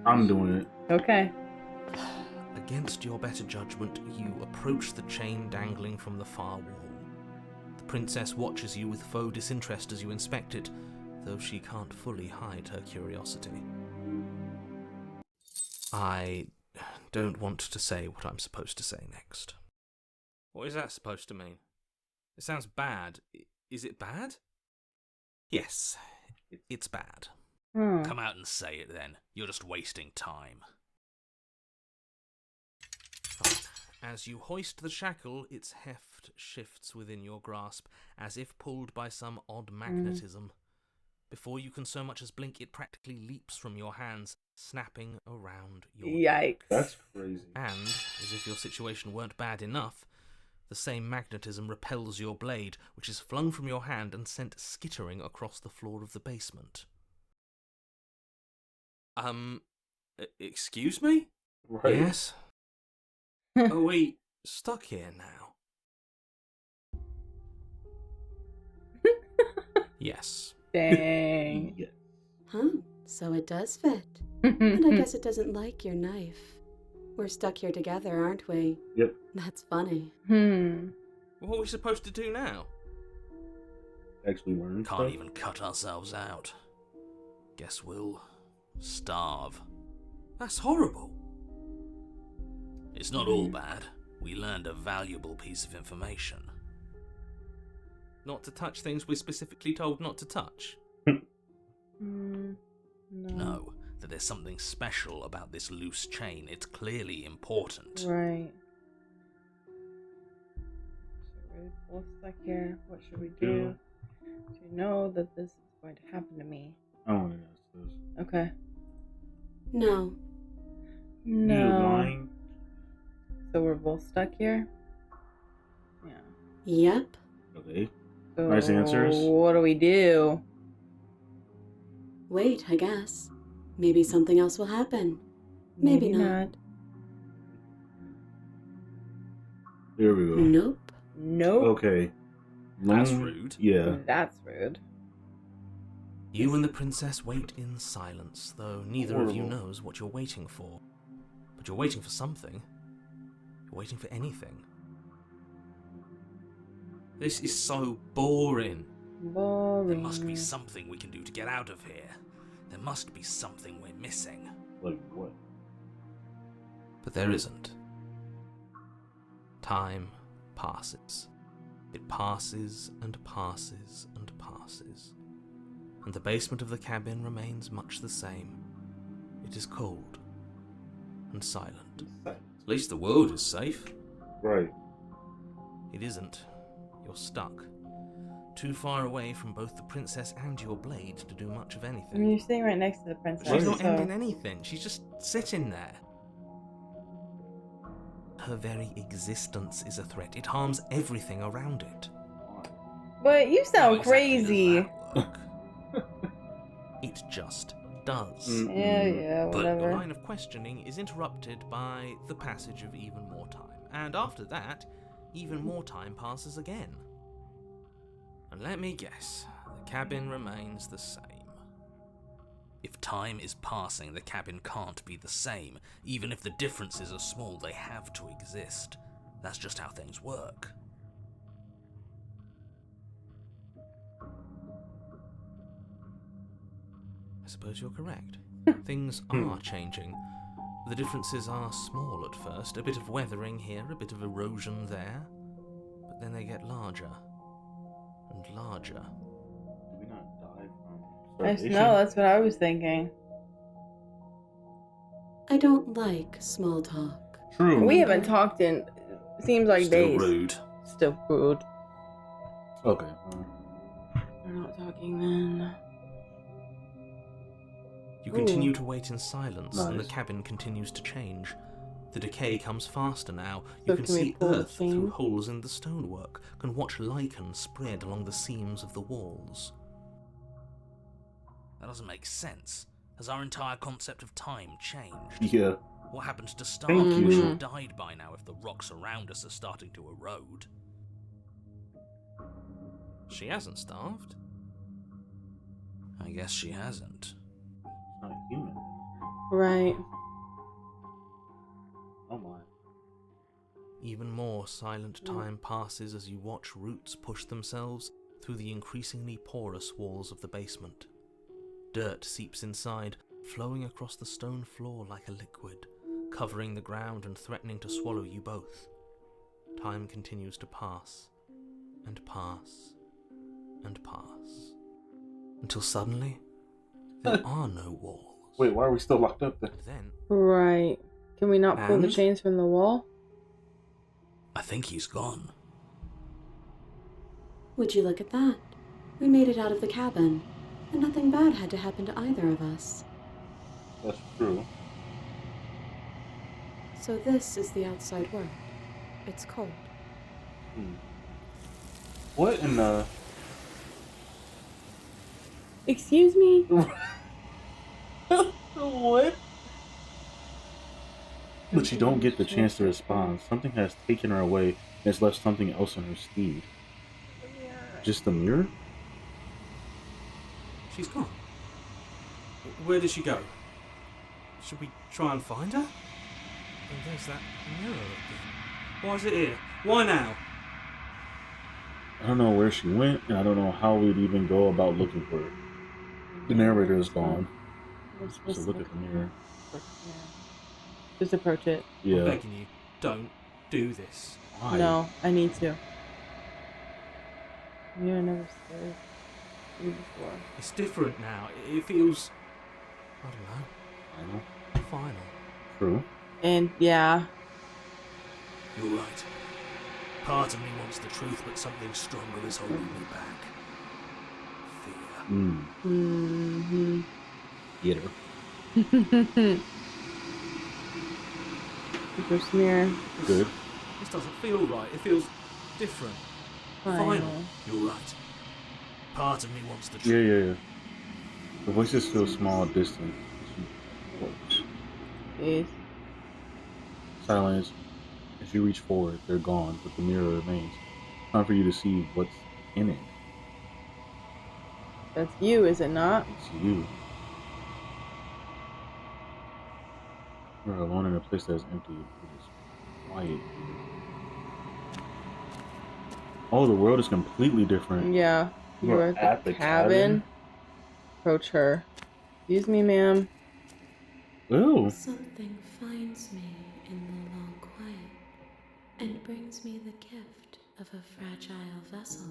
I'm doing it. Okay. Against your better judgment, you approach the chain dangling from the far wall. The princess watches you with faux disinterest as you inspect it, though she can't fully hide her curiosity. I don't want to say what I'm supposed to say next. What is that supposed to mean? It sounds bad. Is it bad? Yes, it's bad. Come out and say it then. You're just wasting time. Fine. As you hoist the shackle, its heft shifts within your grasp, as if pulled by some odd magnetism. Before you can so much as blink, it practically leaps from your hands, snapping around your neck. Yikes. That's crazy. And, as if your situation weren't bad enough, the same magnetism repels your blade, which is flung from your hand and sent skittering across the floor of the basement. Excuse me? Right. Yes? Are we stuck here now? Yes. Dang. Yeah. Huh, so it does fit. And I guess it doesn't like your knife. We're stuck here together, aren't we? Yep. That's funny. What are we supposed to do now? Actually learn Can't stuff. even cut ourselves out. Guess we'll starve. That's horrible. It's not all bad. We learned a valuable piece of information. Not to touch things we're specifically told not to touch? No. No, that there's something special about this loose chain. It's clearly important. Right. So we're both stuck here. What should we do to know that this is going to happen to me? I want to ask this. Okay. No. You No. lying? So we're both stuck here? Yeah. Yep. Okay. So Nice answers. what do we do? Wait, I guess. Maybe something else will happen. Maybe not. Here we go. Nope. Nope. Okay. That's rude. Yeah. That's rude. You and the princess wait in silence, though neither of you Horrible. knows what you're waiting for. But you're waiting for something. You're waiting for anything. This is so boring. Boring. There must be something we can do to get out of here. There must be something we're missing. Like what? But there isn't. Time passes. It passes and passes and passes. And the basement of the cabin remains much the same. It is cold and silent. At least the world is safe. Right. It isn't. You're stuck. Too far away from both the princess and your blade to do much of I mean, anything. you're sitting right next to the princess. She's not so... ending anything. She's just sitting there. Her very existence is a threat. It harms everything around it. But you How sound exactly crazy. does that work? It just does. Yeah, But the whatever. line of questioning is interrupted by the passage of even more time. And after that, even more time passes again. And let me guess, the cabin remains the same. If time is passing, the cabin can't be the same. Even if the differences are small, they have to exist. That's just how things work. I suppose you're correct. Things are changing. The differences are small at first. A bit of weathering here, a bit of erosion there. But then they get larger and larger. Did we not die from I starvation? know, that's what I was thinking. I don't like small talk. True. We haven't talked in, seems like Still days. rude. Still rude. Okay. We're not talking then. You continue to wait in silence, and the Nice. cabin continues to change. The decay comes faster now. You So can can we see pull the earth through chain? holes in the stonework, can watch lichen spread along the seams of the walls. That doesn't make sense. Has our entire concept of time changed? Yeah. What happened to Thank starving? We you. should have died by now if the rocks around us are starting to erode. She hasn't starved. I guess she hasn't. It's not human. Right. Oh my. Even more silent time passes as you watch roots push themselves through the increasingly porous walls of the basement. Dirt seeps inside, flowing across the stone floor like a liquid, covering the ground and threatening to swallow you both. Time continues to pass, and pass, and pass, until suddenly, there are no walls. Wait, why are we still locked up then? And then, Right. Can we not pull the And? chains from the wall? I think he's gone. Would you look at that? We made it out of the cabin, and nothing bad had to happen to either of us. That's true. So this is the outside world. It's cold. What in the... Excuse me? What? But you don't get the chance to respond. Something has taken her away and has left something else in her steed. Just the mirror? She's gone. Where did she go? Should we try and find her? And there's that mirror again. Why is it here? Why now? I don't know where she went, and I don't know how we'd even go about looking for her. The narrator is gone. We're So supposed to look at the mirror. Just approach it. I'm Yeah. begging you, don't do this. Why? No, I need to. You're never scared you before. It's different now. It feels, I don't I know. know, final. True. And yeah, You're right. Part of me wants the truth, but something stronger is holding me back. Fear. mm-hmm. Get her. Your smear. Good. This doesn't feel right. It feels different. Final. You're right. Part of me wants the truth. Yeah. The voices feel small, distant. Jeez. Silence. As you reach forward, they're gone, but the mirror remains. Time for you to see what's in it. That's you, is it not? It's you. You're alone in a place that is empty. It is quiet. Oh, the world is completely different. Yeah. You You're are at the cabin. Approach her. Excuse me, ma'am. Oh. Something finds me in the long quiet and brings me the gift of a fragile vessel.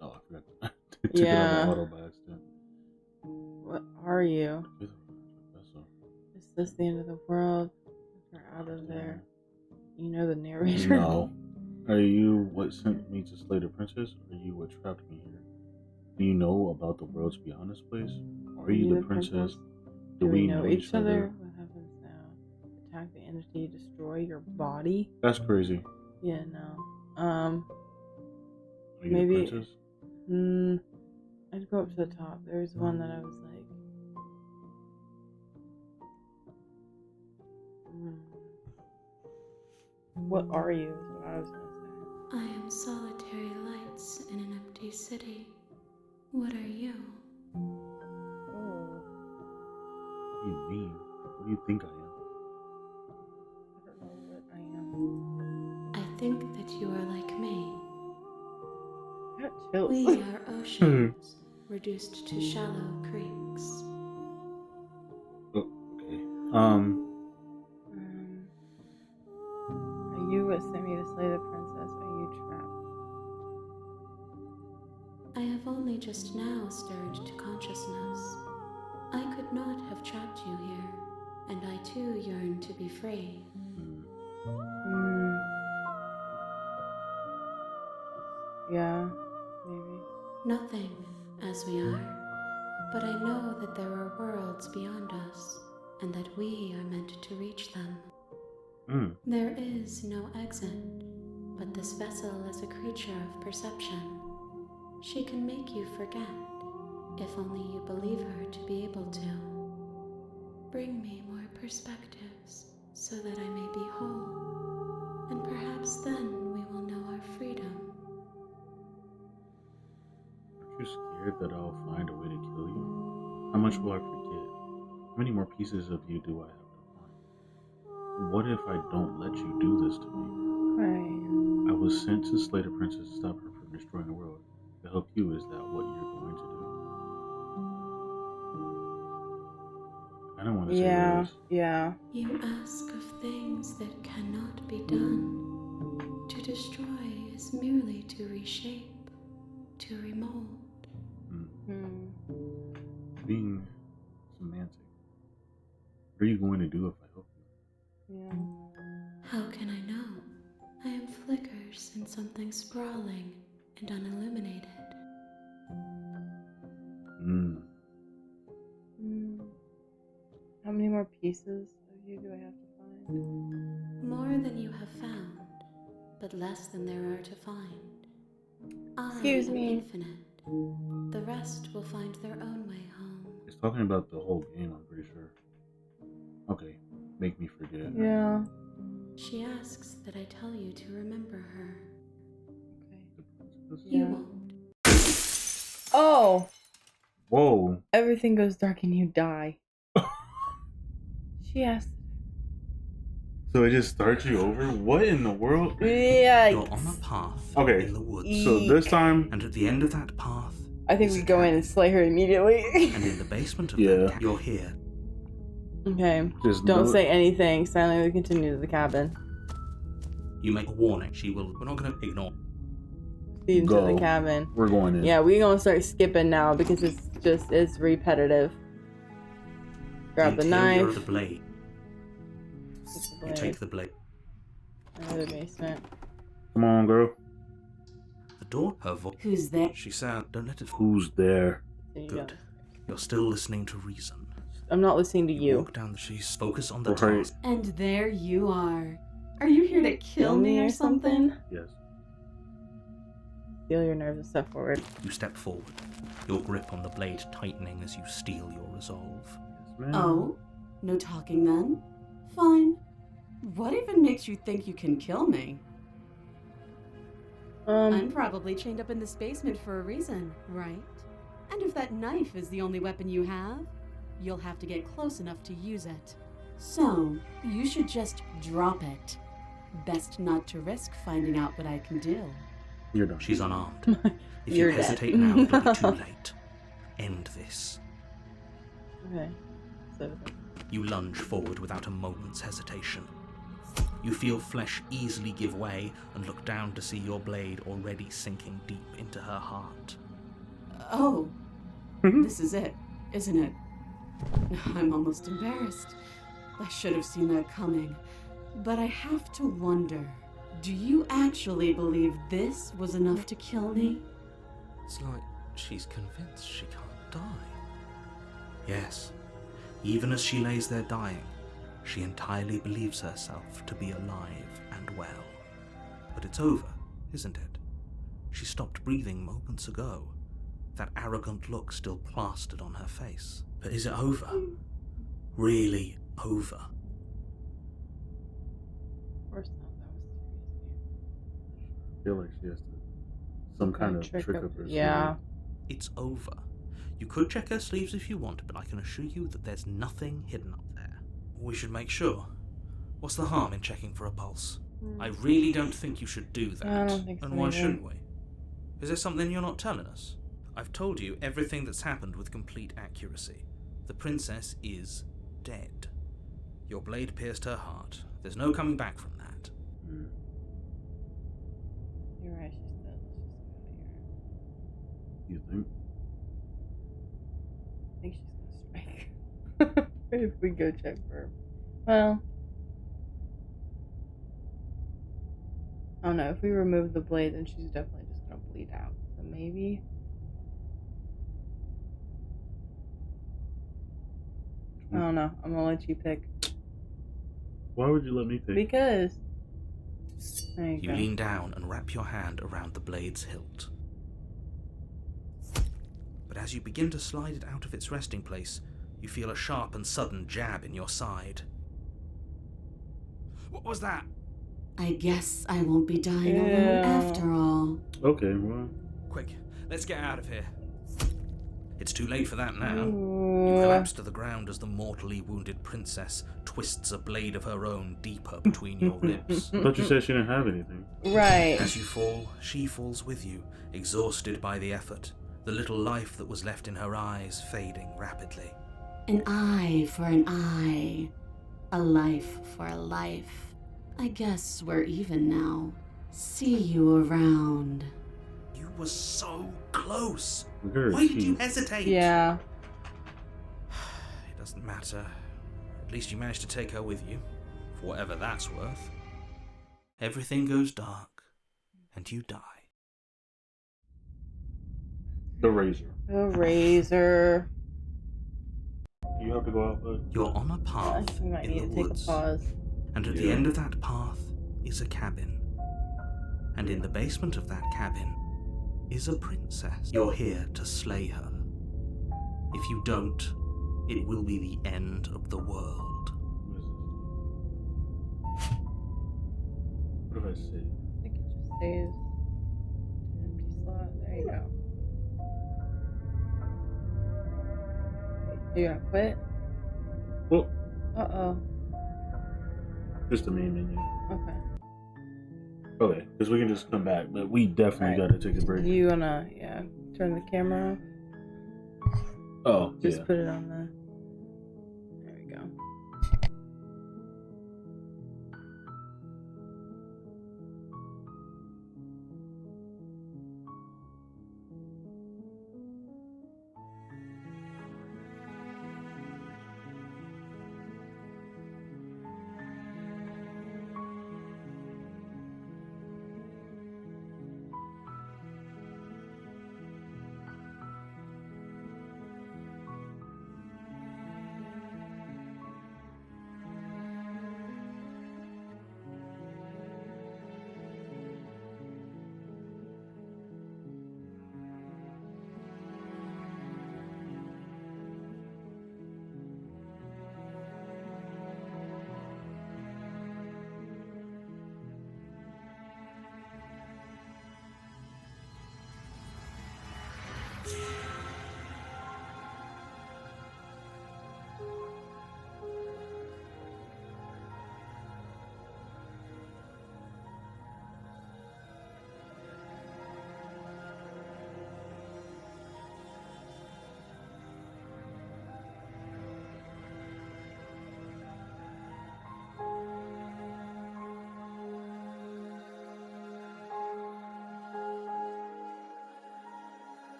Oh, I forgot. I took it Yeah. on the auto by accident. What are you? Is this the end of the world? We're out of there. You know the narrator. No. Are you what sent me to slay the princess, or are you what trapped me here? Do you know about the worlds beyond this place? Are you the princess? Do we know each other? What happens now? Attack the entity, destroy your body? That's crazy. Yeah, no. Are you Maybe- the princess? I'd go up to the top. There was one that I was like, what are you? Is what I was gonna say. I am solitary lights in an empty city. What are you? Oh, What do you mean? What do you think I am? I don't know what I am. I think that you are like me. I got chills. We are oceans, reduced to shallow creeks. Oh, okay. Are you what sent me to slay the princess? Are you trapped? I have only just now stirred to consciousness. I could not have trapped you here, and I too yearn to be free. Yeah, maybe. Nothing as we are, but I know that there are worlds beyond us, and that we are meant to reach them. There is no exit, but this vessel is a creature of perception. She can make you forget, if only you believe her to be able to. Bring me more perspectives, so that I may be whole, and perhaps then we will know our freedom. Aren't you scared that I'll find a way to kill you? How much will I forget? How many more pieces of you do I have to find? What if I don't let you do this to me? Right. I was sent to slay the princess to stop her from destroying the world. To help you, is that what you're going to do? I don't want to say yes. Yeah. You ask of things that cannot be done. To destroy is merely to reshape, to remold. Being semantic. What are you going to do if I help you? Yeah. How can I know? I am flickers in something sprawling and unilluminated. How many more pieces of you do I have to find? More than you have found, but less than there are to find. Excuse I am me. infinite. The rest will find their own way home. It's talking about the whole game, I'm pretty sure. Okay, make me forget. Yeah. She asks that I tell you to remember her. Okay. The princess? You Yeah. won't. Oh! Whoa. Everything goes dark and you die. She asked. So it just starts you over? What in the world? Yeah. You're on a path Okay. in the woods, So this time, and at the end of that path, I think is we a go in cabin. and slay her immediately. And in the basement of Yeah. that you're here. Okay. just Don't do it. say anything. Silently continue to the cabin. You make a warning. We're not going to ignore. Lead into Go. the cabin. We're going in. Yeah, we're gonna start skipping now because it's repetitive. Grab the interior knife. of the blade. Get the You blade. take the blade. Into the basement. Come on, girl. The door, her voice. Who's there? She said, don't let it fall. Who's there? There you Good. go. You're still listening to reason. I'm not listening to you. Walk down the she's focus on the Right. task. And there you are. Are you here to kill me or something? Yes. Feel your nerves and step forward. You step forward, your grip on the blade tightening as you steel your resolve. Yes, ma'am. Oh? No talking then? Fine. What even makes you think you can kill me? I'm probably chained up in this basement for a reason, right? And if that knife is the only weapon you have, you'll have to get close enough to use it. So, you should just drop it. Best not to risk finding out what I can do. You're done. She's unarmed. If You're you dead. hesitate now, it'll be too late. End this. Okay. So You lunge forward without a moment's hesitation. You feel flesh easily give way and look down to see your blade already sinking deep into her heart. Oh, this is it, isn't it? I'm almost embarrassed. I should have seen that coming. But I have to wonder, do you actually believe this was enough to kill me? It's like she's convinced she can't die. Yes, even as she lays there dying, she entirely believes herself to be alive and well. But it's over, isn't it? She stopped breathing moments ago, that arrogant look still plastered on her face. But is it over? Really over? of course not. That was too easy. I feel like she has to. Some kind of trick up her Yeah. It's over. You could check her sleeves if you want, but I can assure you that there's nothing hidden up there. We should make sure. What's the harm in checking for a pulse? I really don't think you should do that. I don't think so And why either. shouldn't we? Is there something you're not telling us? I've told you everything that's happened with complete accuracy. The princess is dead. Your blade pierced her heart. There's no coming back from that. Hmm. You're right, she's dead. Let's just get out of here. You think? I think she's gonna strike. If we go check for her. Well, I don't know. If we remove the blade, then she's definitely just gonna bleed out. So maybe. I don't know. I'm gonna let you pick. Why would you let me pick? Because. There you You go. lean down and wrap your hand around the blade's hilt. But as you begin to slide it out of its resting place, you feel a sharp and sudden jab in your side. What was that? I guess I won't be dying alone Yeah. after all. Okay, well, Quick, let's get out of here. It's too late for that now. Ooh. You collapse to the ground as the mortally wounded princess twists a blade of her own deeper between your ribs. I thought you said she didn't have anything. Right. As you fall, she falls with you, exhausted by the effort, the little life that was left in her eyes fading rapidly. An eye for an eye. A life for a life. I guess we're even now. See you around. You were so close. We heard Why did you teeth. hesitate? Yeah. It doesn't matter. At least you managed to take her with you, for whatever that's worth. Everything goes dark, and you die. The razor. The razor. You have to go out, bud. You're on a I path think we might in need the to take woods, a pause. and at the end of that path is a cabin. And in the basement of that cabin is a princess. You're here to slay her. If you don't, it will be the end of the world. What if I say? I think it just saves an empty slot. There you go. You gonna quit? Well, Uh-oh. just the main menu. Okay. Okay, because we can just come back, but we definitely Right. gotta take a break. You wanna, turn the camera off? Oh, Just yeah. put it on the... There we go.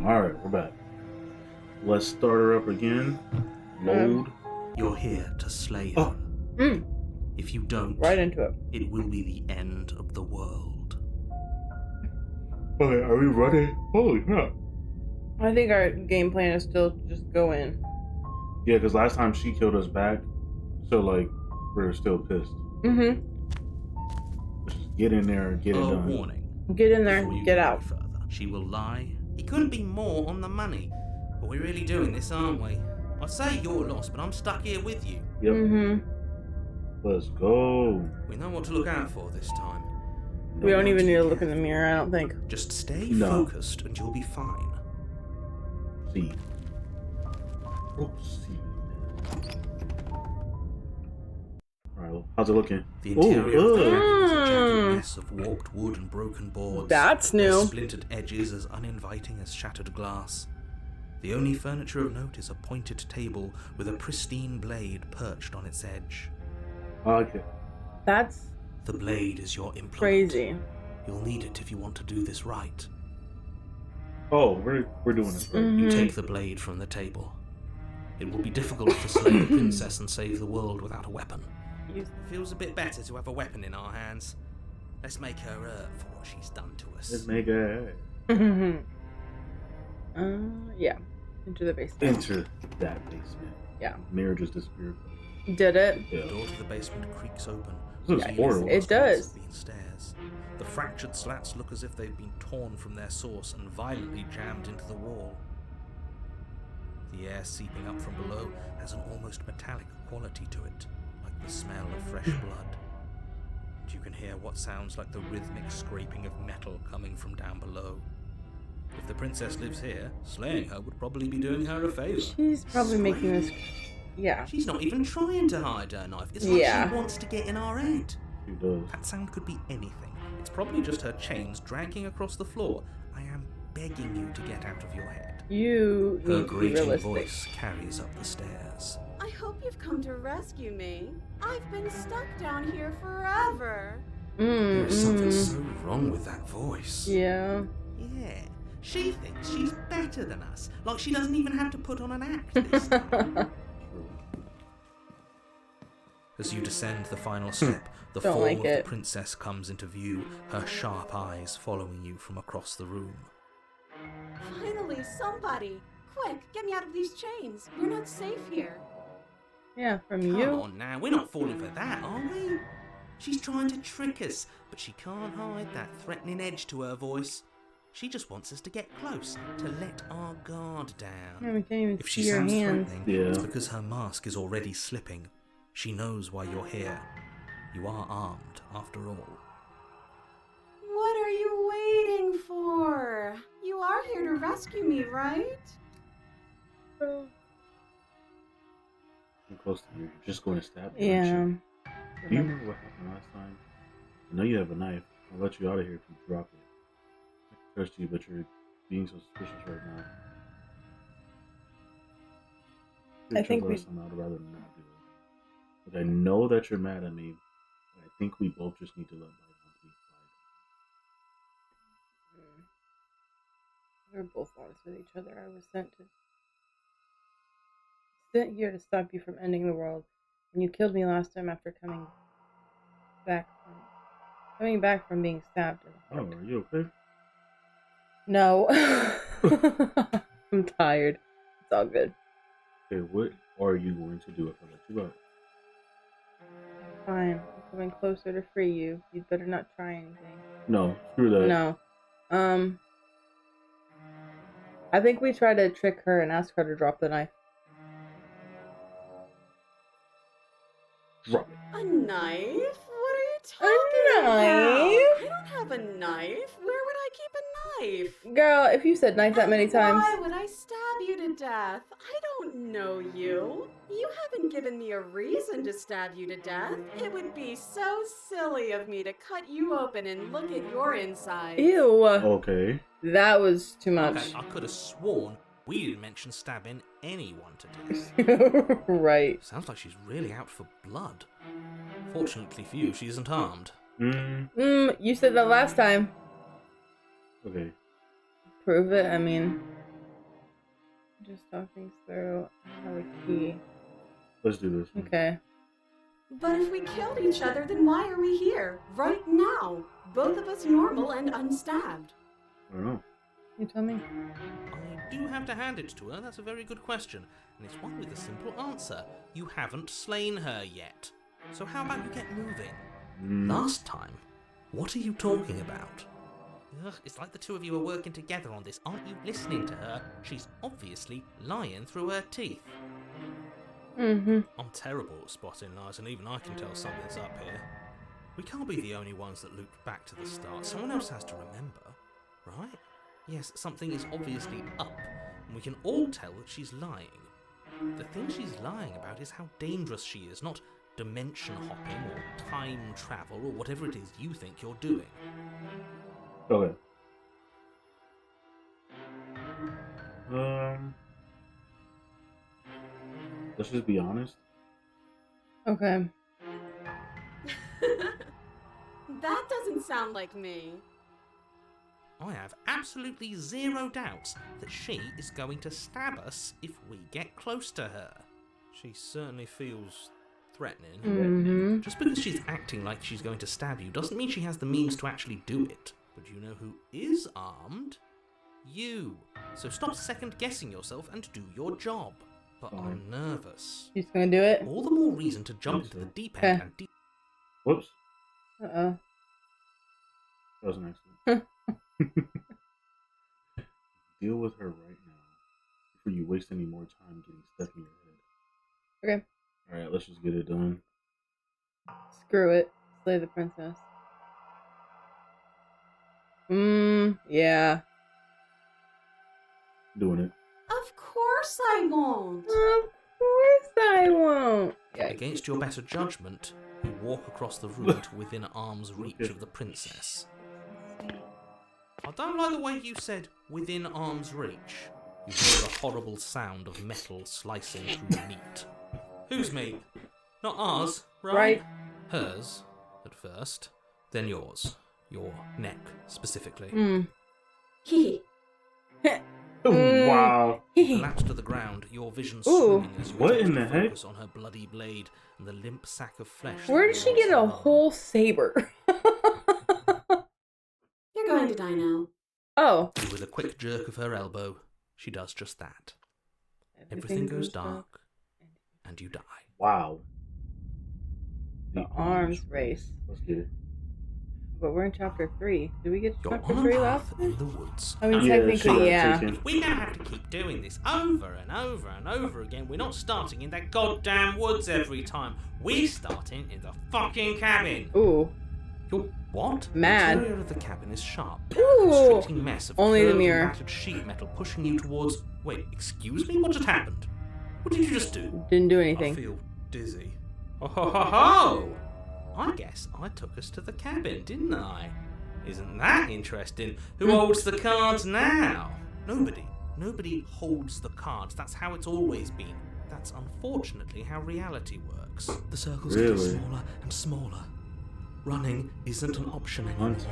Alright, we're back. Let's start her up again. Load. You're here to slay Oh. her. Mm, If you don't, right into it. it will be the end of the world. Okay, are we running? Holy crap. I think our game plan is still just go in. Yeah, because last time she killed us back, so like, we're still pissed. Mm-hmm. Let's just get in there and get it A done. warning. Get in there, Before you get go out. any further. She will lie. He couldn't be more on the money. But we're really doing this, aren't we? I'd say you're lost, but I'm stuck here with you. Yep, Mm-hmm. let's go. We know what to look out for this time. We don't No even need to one look in the mirror, I don't think. Just stay No. focused and you'll be fine. See. Oh, see. Alright, how's it looking? The interior of the ugh. cabin is a jagged Mm. mess of warped wood and broken boards. That's Their new. splintered edges as uninviting as shattered glass. The only furniture of note is a pointed table with a pristine blade perched on its edge. Okay. That's The blade is your implement. crazy. You'll need it if you want to do this right. Oh, we're doing this right. You Mhm. take the blade from the table. It will be difficult to slay the princess and save the world without a weapon. You- Feels a bit better to have a weapon in our hands. Let's make her hurt for what she's done to us. Let's make it Yeah. Into the basement. into that basement. Yeah. Mirror just disappeared. Did it? The Yeah. door to the basement creaks open. This is Seeing horrible. as It does. have been stairs. The fractured slats look as if they've been torn from their source and violently jammed into the wall. The air seeping up from below has an almost metallic quality to it, like the smell of fresh blood. And you can hear what sounds like the rhythmic scraping of metal coming from down below. If the princess lives here, slaying her would probably be doing her a favor. She's probably making this. Yeah. She's not even trying to hide her knife. It's like Yeah. she wants to get in our head. She does. That sound could be anything. It's probably just her chains dragging across the floor. I am begging you to get out of your head. You Her need to be grating realistic. voice carries up the stairs. I hope you've come to rescue me. I've been stuck down here forever. There is something Mm. so wrong with that voice. Yeah. Yeah. She thinks she's better than us. Like she doesn't even have to put on an act this time. As you descend the final step, the Don't form like of it. the princess comes into view, her sharp eyes following you from across the room. Finally, somebody! Quick, get me out of these chains. We're not safe here. Yeah, from Come you. on now, we're not falling for that, are we? She's trying to trick us, but she can't hide that threatening edge to her voice. She just wants us to get close, to let our guard Yeah, down. we can't even If she see your sounds hands. threatening, Yeah. it's because her mask is already slipping. She knows why you're here. You are armed, after all. What are you waiting for? You are here to rescue me, right? I'm close to you. You're just going to stab me, Yeah. aren't you? Do you remember what happened last time? I know you have a knife. I'll let you out of here if you drop it. I can trust you, but you're being so suspicious right now. I think we- I'd rather not do it. But I know that you're mad at me. But I think we both just need to let bygones be bygones. We're both honest with each other. I was sent here to stop you from ending the world, and you killed me last time after coming back from being stabbed in the Oh, heart. are you okay? No. I'm tired. It's all good. Okay, what are you going to do if I let you out? Fine. I'm coming closer to free you. You'd better not try anything. No, screw that. No. I think we try to trick her and ask her to drop the knife. Drop it. A knife? What are you A talking about? knife? I don't have a knife. Where would I keep a knife? Girl, if you said knife that many And times. why would I stab you to death? I don't know you. You haven't given me a reason to stab you to death. It would be so silly of me to cut you open and look at your inside. Ew. Okay. That was too much. Okay, I could have sworn we didn't mention stabbing anyone today. Right. Sounds like she's really out for blood. Fortunately for you, she isn't armed. You said that last time. Okay. Prove it. I mean, just talk things through. I have a key. Let's do this. Okay. But if we killed each other, then why are we here? Right now. Both of us normal and unstabbed. I don't know. You tell me. I do have to hand it to her, that's a very good question. And it's one with a simple answer. You haven't slain her yet. So how about you get moving? Last time? What are you talking about? Ugh, it's like the two of you are working together on this. Aren't you listening to her? She's obviously lying through her teeth. Mm-hmm. I'm terrible at spotting lies, and even I can tell something's up here. We can't be the only ones that looped back to the start. Someone else has to remember, right? Yes, something is obviously up, and we can all tell that she's lying. The thing she's lying about is how dangerous she is, not dimension hopping or time travel or whatever it is you think you're doing. Okay. Let's just be honest. Okay. That doesn't sound like me. I have absolutely zero doubts that she is going to stab us if we get close to her. She certainly feels threatening. Mm-hmm. Just because she's acting like she's going to stab you doesn't mean she has the means to actually do it. But you know who is armed? You. So stop second guessing yourself and do your job. But I'm nervous. She's gonna do it? All the more reason to jump into the deep end Okay. and Whoops. Uh-oh. That was an accident. Deal with her right now. If you waste any more time getting stuck in your head. Okay. Alright, let's just get it done. Screw it. Slay the princess. Yeah. Doing it. Of course I won't. Of course I won't. Against your better judgment, you walk across the room to within arm's reach of the princess. I don't like the way you said within arm's reach. You hear the horrible sound of metal slicing through meat. Whose meat? Not ours, right? Right. Hers, at first, then yours. Your neck, specifically. Hee. Wow. You collapse to the ground, your vision Ooh. swimming as you What attempt in to the heck? focus on her bloody blade and the limp sack of flesh. Where that did she belongs get to a her. whole saber? You're going to die now. Oh. And with a quick jerk of her elbow, she does just that. Everything goes dark, and you die. Wow. The arms race. Let's get it. But we're in chapter 3. Did we get to You're chapter on a 3 path last in time? the woods. I mean, Yeah, technically, sure, yeah. taken. If we're gonna have to keep doing this over and over and over again, we're not starting in that goddamn woods every time. We're starting in the fucking cabin. Ooh. You're what? Mad. The interior of the cabin is sharp. Ooh. A constricting mess of Only the curved and mirror. battered sheet metal pushing you towards. Wait, excuse me? What just happened? What did you just do? Didn't do I anything. feel dizzy. Oh ho ho ho! I guess I took us to the cabin, didn't I? Isn't that interesting? Who holds the cards now? Nobody. Nobody holds the cards. That's how it's always been. That's unfortunately how reality works. The circles get Really? smaller and smaller. Running isn't an option anymore. Hunt.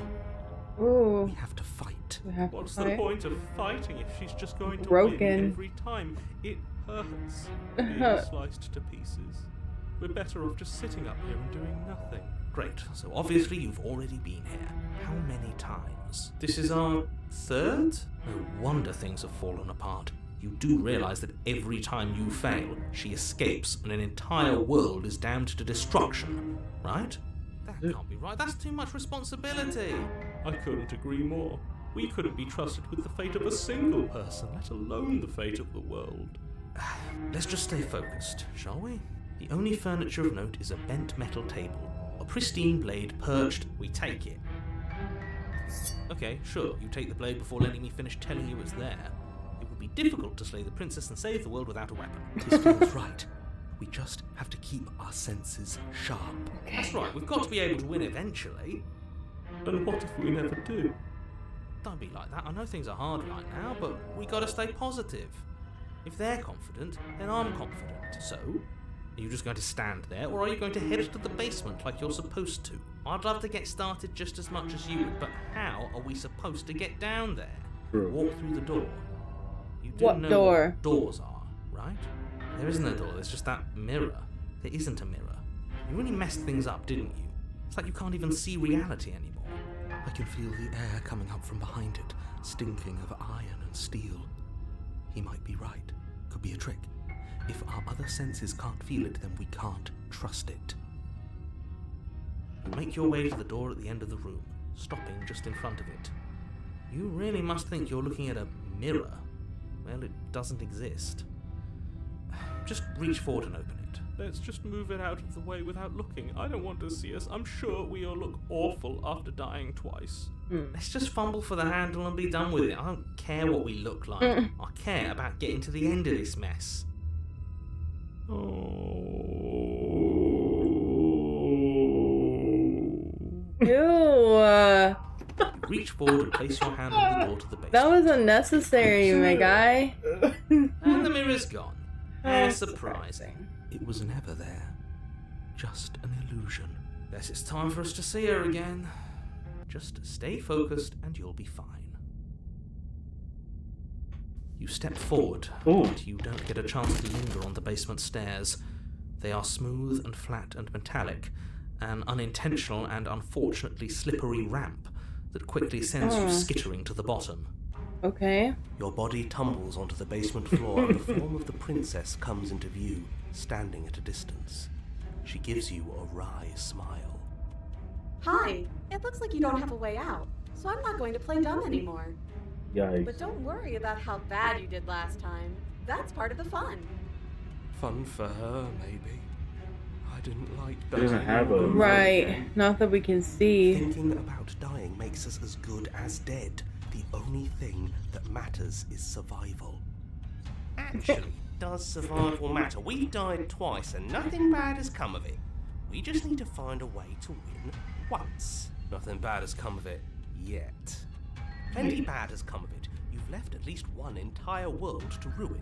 Ooh. We have to fight. We have to What's the fight. point of fighting if she's just going to Broken. win every time? It hurts being sliced to pieces. We're better off just sitting up here and doing nothing. Great, so obviously you've already been here. How many times? This is our third? No wonder things have fallen apart. You do realise that every time you fail, she escapes and an entire world is damned to destruction, right? That can't be right. That's too much responsibility. I couldn't agree more. We couldn't be trusted with the fate of a single person, let alone the fate of the world. Let's just stay focused, shall we? The only furniture of note is a bent metal table. A pristine blade perched, we take it. Okay, sure, you take the blade before letting me finish telling you it's there. It would be difficult to slay the princess and save the world without a weapon. This feels right. We just have to keep our senses sharp. That's right, we've got to be able to win eventually. And what if we never do? Don't be like that. I know things are hard right now, but we gotta stay positive. If they're confident, then I'm confident. So, are you just going to stand there, or are you going to head to the basement like you're supposed to? I'd love to get started just as much as you would, but how are we supposed to get down there? True. Walk through the door. You do What know door? what doors are, right? There isn't a door, there's just that mirror. There isn't a mirror. You really messed things up, didn't you? It's like you can't even see reality anymore. I can feel the air coming up from behind it, stinking of iron and steel. He might be right. Could be a trick. If our other senses can't feel it, then we can't trust it. You make your way to the door at the end of the room, stopping just in front of it. You really must think you're looking at a mirror. Well, it doesn't exist. Just reach forward and open it. Let's just move it out of the way without looking. I don't want to see us. I'm sure we all look awful after dying twice. Let's just fumble for the handle and be done with it. I don't care what we look like. I care about getting to the end of this mess. Ew. Reach forward and place your hand on the door to the basement. That was unnecessary, my guy. And the mirror's gone. How A surprise. surprising. It was never there. Just an illusion. Guess it's time for us to see her again. Just stay focused and you'll be fine. You step forward, Ooh. but you don't get a chance to linger on the basement stairs. They are smooth and flat and metallic, an unintentional and unfortunately slippery ramp that quickly sends you skittering to the bottom. Okay. Your body tumbles onto the basement floor and the form of the princess comes into view, standing at a distance. She gives you a wry smile. Hi. It looks like you don't have a way out, so I'm not going to play dumb anymore. Yikes. But don't worry about how bad you did last time. That's part of the fun. Fun for her, maybe. I didn't like She doesn't have a- Right. Not that we can see. Thinking about dying makes us as good as dead. The only thing that matters is survival. Actually, does survival matter? We've died twice and nothing bad has come of it. We just need to find a way to win once. Nothing bad has come of it yet. Plenty bad has come of it. You've left at least one entire world to ruin.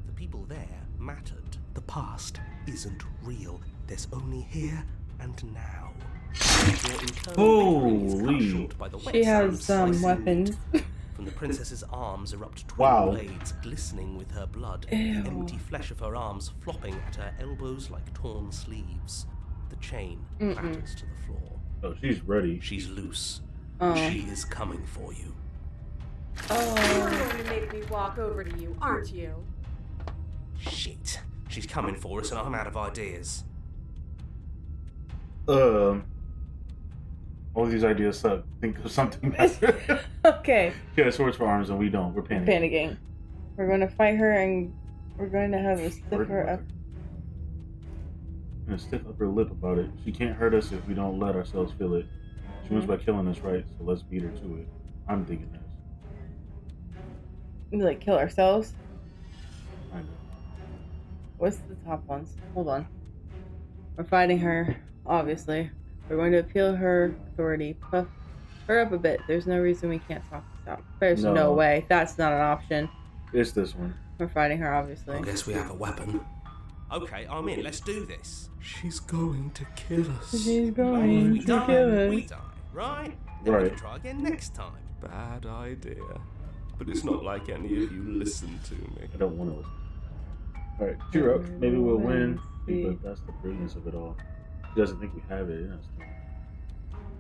The people there mattered. The past isn't real. There's only here and now. Your internal memory is cut Holy. short by the wet She sand has slicing weapons. From the princess's arms erupt twin Wow. blades glistening with her blood, Ew. the empty flesh of her arms flopping at her elbows like torn sleeves. The chain clatters to the floor. Oh, she's ready. She's loose. Oh. She is coming for you. You're Oh. going to make me walk over to you, aren't you? Shit. She's coming for us and I'm out of ideas. All these ideas suck. Think of something better. Okay. She has swords for arms and we don't. We're panicking. Panicking. We're going to fight her and we're going to have a stiff her up. And a stiff upper lip about it. She can't hurt us if we don't let ourselves feel it. She wins by killing us, right? So let's beat her to it. I'm thinking this. We like kill ourselves. Kind of. What's the top ones? Hold on. We're fighting her, obviously. We're going to appeal her authority. Puff her up a bit. There's no reason we can't talk this out. There's no, No. way. That's not an option. It's this one. We're fighting her, obviously. I guess we have a weapon. Okay, I'm in. Let's do this. She's going to kill us. She's If going we to die, kill we us. die, right? Then we Right. can try again next time. Bad idea. But it's not like any of you listen to me. I don't want to listen. Alright, cheer up. Maybe we'll win. See. But that's the brilliance of it all. She doesn't think we have it.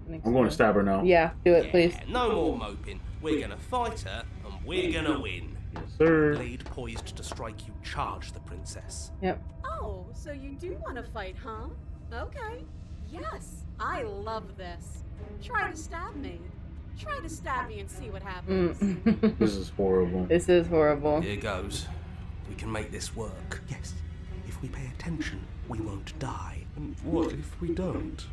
Next I'm going to time. stab her now. Yeah, do it, please. Yeah, no more moping. We're gonna fight her and we're gonna win. Yes, sir. Blade poised to strike you, charge the princess. Yep. Oh, so you do want to fight, huh? Okay. Yes, I love this. Try to stab me. Try to stab me and see what happens. Mm. This is horrible. This is horrible. Here goes. We can make this work. Yes, if we pay attention, we won't die. And what if we don't?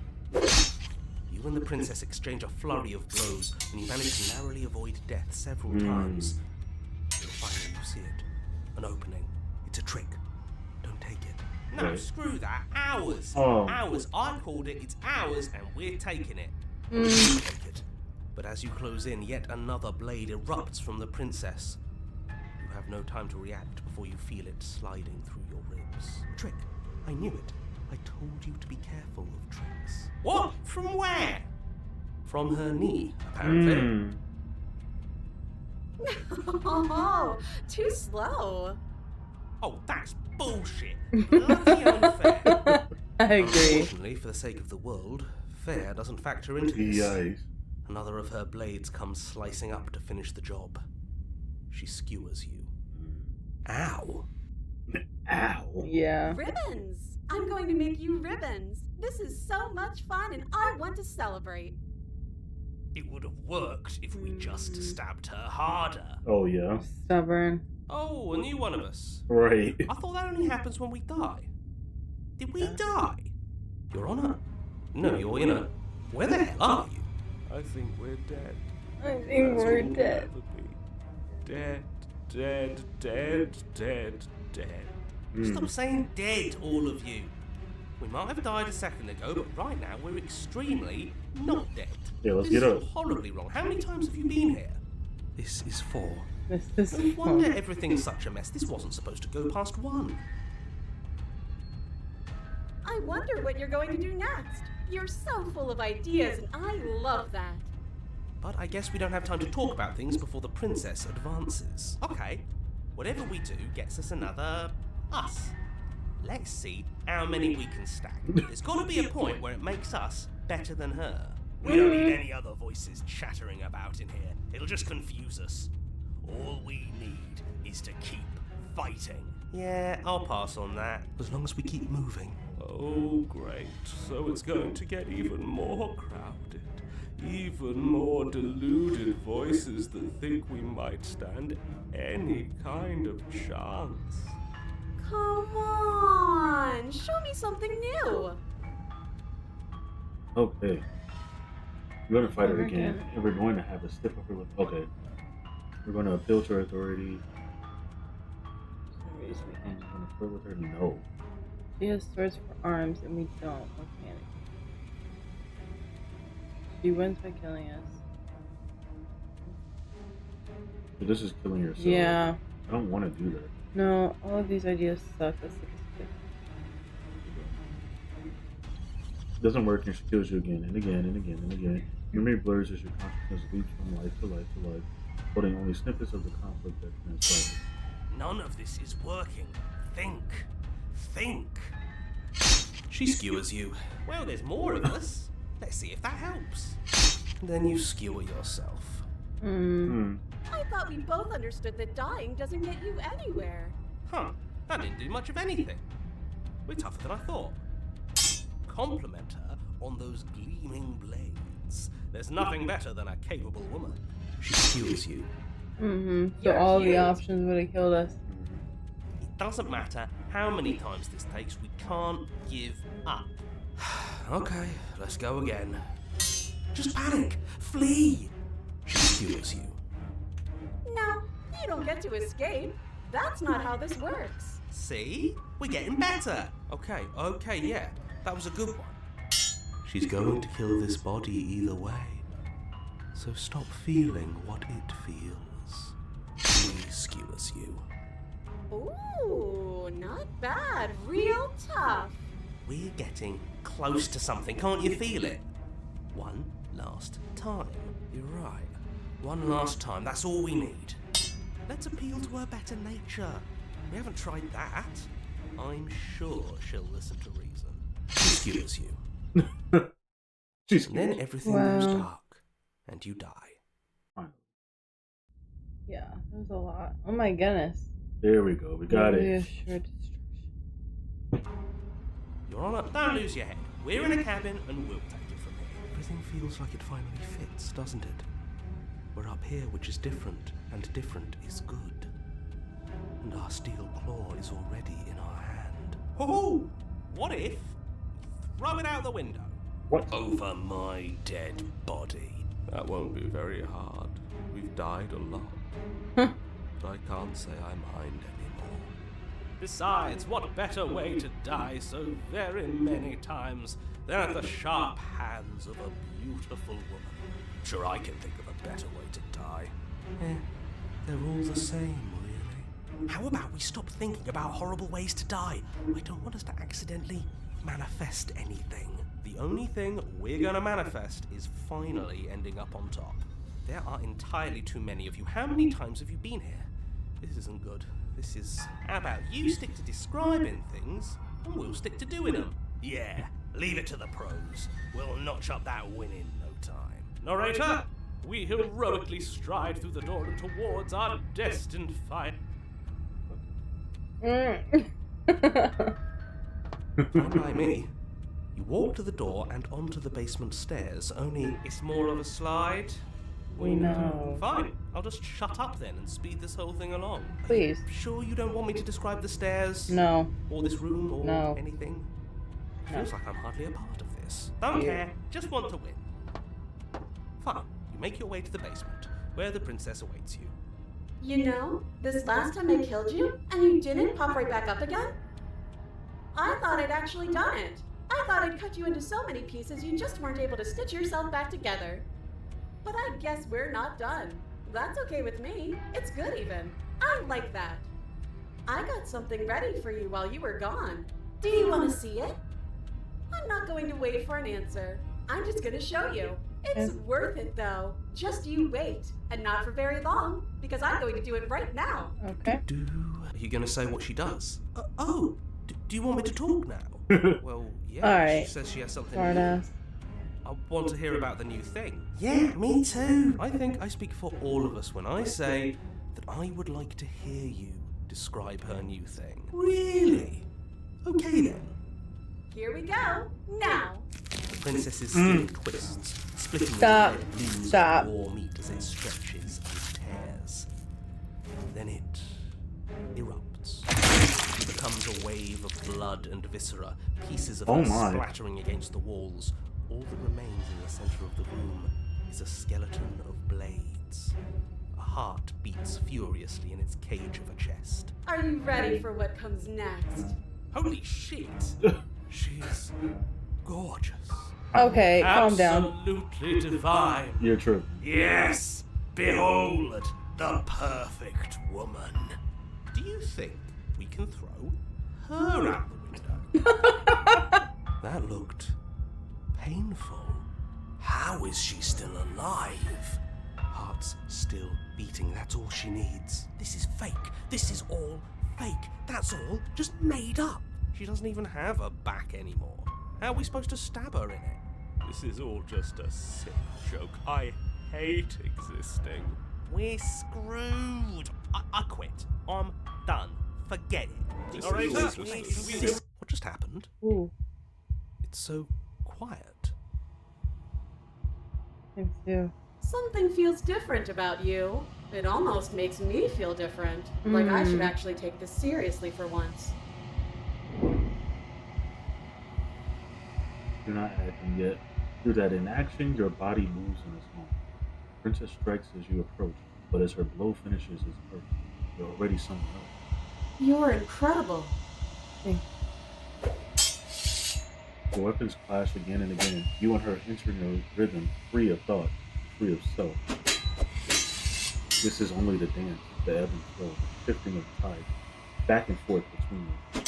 You and the princess exchange a flurry of blows, and you manage to narrowly avoid death several times. Until finally you see it. An opening. It's a trick. Don't take it. No, Right. screw that. Ours. Oh. Ours. I called it. It's ours, and we're taking it. You take it. But as you close in, yet another blade erupts from the princess. You have no time to react before you feel it sliding through your ribs. Trick. I knew it. I told you to be careful of tricks. What? From where? From her knee, apparently. Mm. Oh, too slow. Oh, that's bullshit. Bloody unfair. I agree. Unfortunately, for the sake of the world, fair doesn't factor into this. Yikes. Another of her blades comes slicing up to finish the job. She skewers you. Ow. Ow. Yeah. Ribbons. I'm going to make you ribbons. This is so much fun and I want to celebrate. It would have worked if we just stabbed her harder. Oh, yeah. Stubborn. Oh, a new one of us. Right. I thought that only happens when we die. Did we die? Your Honor? No, Your Honor. Where the hell are you? I think we're dead. I think As we're we'll dead. ever be. Dead, dead, dead, dead, dead. Stop saying dead, all of you. We might have died a second ago, but right now we're extremely not dead. Yeah, let's This get is up. horribly wrong. How many times have you been here? This is 4. This is No wonder everything's such a mess. This wasn't supposed to go past 1. I wonder what you're going to do next. You're so full of ideas and I love that. But I guess we don't have time to talk about things before the princess advances. Okay, whatever we do gets us another us. Let's see how many we can stack. There's got to be a point where it makes us better than her. We don't need any other voices chattering about in here. It'll just confuse us. All we need is to keep fighting. Yeah, I'll pass on that. As long as we keep moving. Oh, great. So it's going to get even more crowded. Even more deluded voices that think we might stand any kind of chance. Come on! Show me something new! Okay. We're gonna fight her Never again, again. and we're going to have a stiff upper lip. Okay. We're going to appeal to her authority. And we're going to flirt with her. No. She has swords for arms and we don't. What panic? She wins by killing us. But this is killing yourself. Yeah. I don't want to do that. No, all of these ideas suck. Let's take a skip. It doesn't work, and she kills you again and again and again and again. Memory blurs as your consciousness leaps from life to life to life, holding only snippets of the conflict that transpired. None of this is working. Think. Think. She skewers you. Well, there's more of us. Let's see if that helps. Then you skewer yourself. I thought we both understood that dying doesn't get you anywhere. Huh. That didn't do much of anything. We're tougher than I thought. Compliment her on those gleaming blades. There's nothing better than a capable woman. She skewers you. So You're all the cute. options would have killed us. It doesn't matter how many times this takes, we can't give up. Okay, let's go again. Just panic! Flee! She skewers you. No, you don't get to escape. That's not how this works. See? We're getting better! Okay, yeah. That was a good one. She's going to kill this body either way. So stop feeling what it feels. She skewers you. Ooh, not bad. Real tough. We're getting close to something, can't you feel it? One last time. You're right. One last time, that's all we need. Let's appeal to her better nature. We haven't tried that. I'm sure she'll listen to reason. She skewers you. She's And then everything goes Wow. dark, and you die. Finally. Yeah, that was a lot. Oh my goodness. There we go. We got it. Reassured destruction. You're on up. Don't lose your head. We're in a cabin, and we'll take it from here. Everything feels like it finally fits, doesn't it? We're up here, which is different, and different is good. And our steel claw is already in our hand. Oh! What if? Throw it out the window. What? Over my dead body. That won't be very hard. We've died a lot. But I can't say I mind anymore. Besides, what better way to die so very many times than at the sharp hands of a beautiful woman? Sure, I can think of a better way to die. They're all the same, really. How about we stop thinking about horrible ways to die? I don't want us to accidentally manifest anything. The only thing we're gonna manifest is finally ending up on top. There are entirely too many of you. How many times have you been here? This isn't good. This is... How about you stick to describing things, and we'll stick to doing them? Yeah, leave it to the pros. We'll notch up that win in no time. Narrator, we heroically stride through the door and towards our destined fight. Fine by me. You walk to the door and onto the basement stairs, only it's more of a slide. We know. Fine, I'll just shut up then and speed this whole thing along. Please. Are you sure you don't want me to describe the stairs? No. Or this room, or No. anything? No. Feels like I'm hardly a part of this. Don't Yeah. care, just want to win. Fine, you make your way to the basement, where the princess awaits you. You know, this last time I killed you, and you didn't pop right back up again? I thought I'd actually done it. I thought I'd cut you into so many pieces you just weren't able to stitch yourself back together. But I guess we're not done. That's okay with me. It's good even. I like that. I got something ready for you while you were gone. Do you want to see it? I'm not going to wait for an answer. I'm just going to show you. It's worth it though. Just you wait. And not for very long, because I'm going to do it right now. Okay. Are you going to say what she does? Do you want me to talk now? Well, yeah, Alright. she says she has something Smart new. ass. I want to hear about the new thing. Yeah, me too. I think I speak for all of us when I say that I would like to hear you describe her new thing. Really? Okay then. Here we go. Now. The princess's skin twists, splitting Stop. into red blooms Stop. of raw meat as it stretches and tears. Then it erupts. It becomes a wave of blood and viscera, pieces of Oh her my. splattering against the walls. All that remains in the center of the room is a skeleton of blades. A heart beats furiously in its cage of a chest. Are you ready for what comes next? Holy shit! She's gorgeous. Okay, calm down. Absolutely divine. You're true. Yes, behold the perfect woman. Do you think we can throw her out the window? That looked painful. How is she still alive? Heart's still beating, that's all she needs. This is fake. This is all fake. That's all just made up. She doesn't even have a back anymore. How are we supposed to stab her in it? This is all just a sick joke. I hate existing. We're screwed. I quit. I'm done. Forget it. All right, what just happened? Ooh, It's so quiet. thanks too. Something feels different about you. It almost makes me feel different. Like I should actually take this seriously for once. You're not acting yet. Through that inaction, your body moves on its own. Princess strikes as you approach, but as her blow finishes its purpose, you're already somewhere else. You're incredible. The weapons clash again and again, you and her entering a rhythm free of thought, free of self. This is only the dance, the ebb and flow, the shifting of the tide, back and forth between you.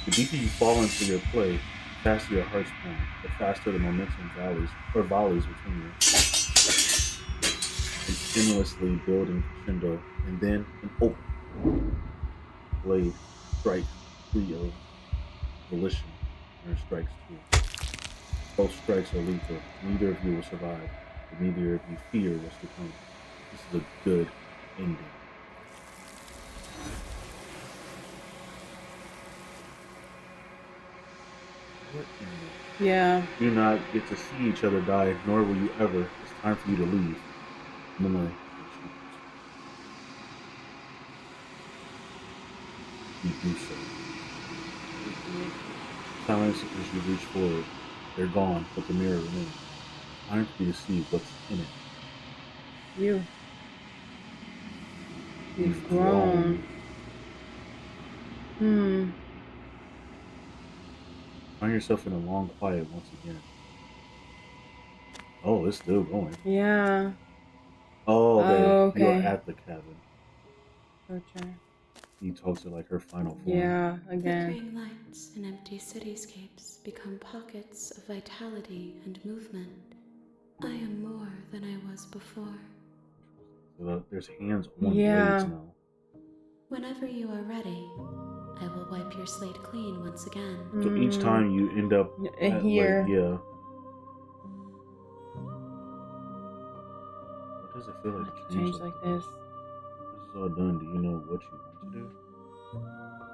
The deeper you fall into your play, the faster your heart's pound, the faster the momentum volleys between you. An endlessly building crescendo, and then an open blade strikes free of volition, and strikes too. Both strikes are lethal. Neither of you will survive, but neither of you fear what's to come. This is a good ending. What ending? Yeah. You do not get to see each other die, nor will you ever. It's time for you to leave. Memory. You do so. Silence as you reach forward. They're gone, but the mirror remains. Time for you to see what's in it. You. You've You've grown. Find yourself in a long quiet once again. Oh, it's still going. Yeah. Oh, okay. You're okay. at the cabin. Okay. He talks to like her final form. Yeah, again. Flickering lights and empty cityscapes become pockets of vitality and movement. I am more than I was before. So there's hands on Yeah. blades now. Whenever you are ready, I will wipe your slate clean once again. So each time you end up at, here. like, yeah. What does it feel like to Change like this. This is all done. Do you know what you want to do?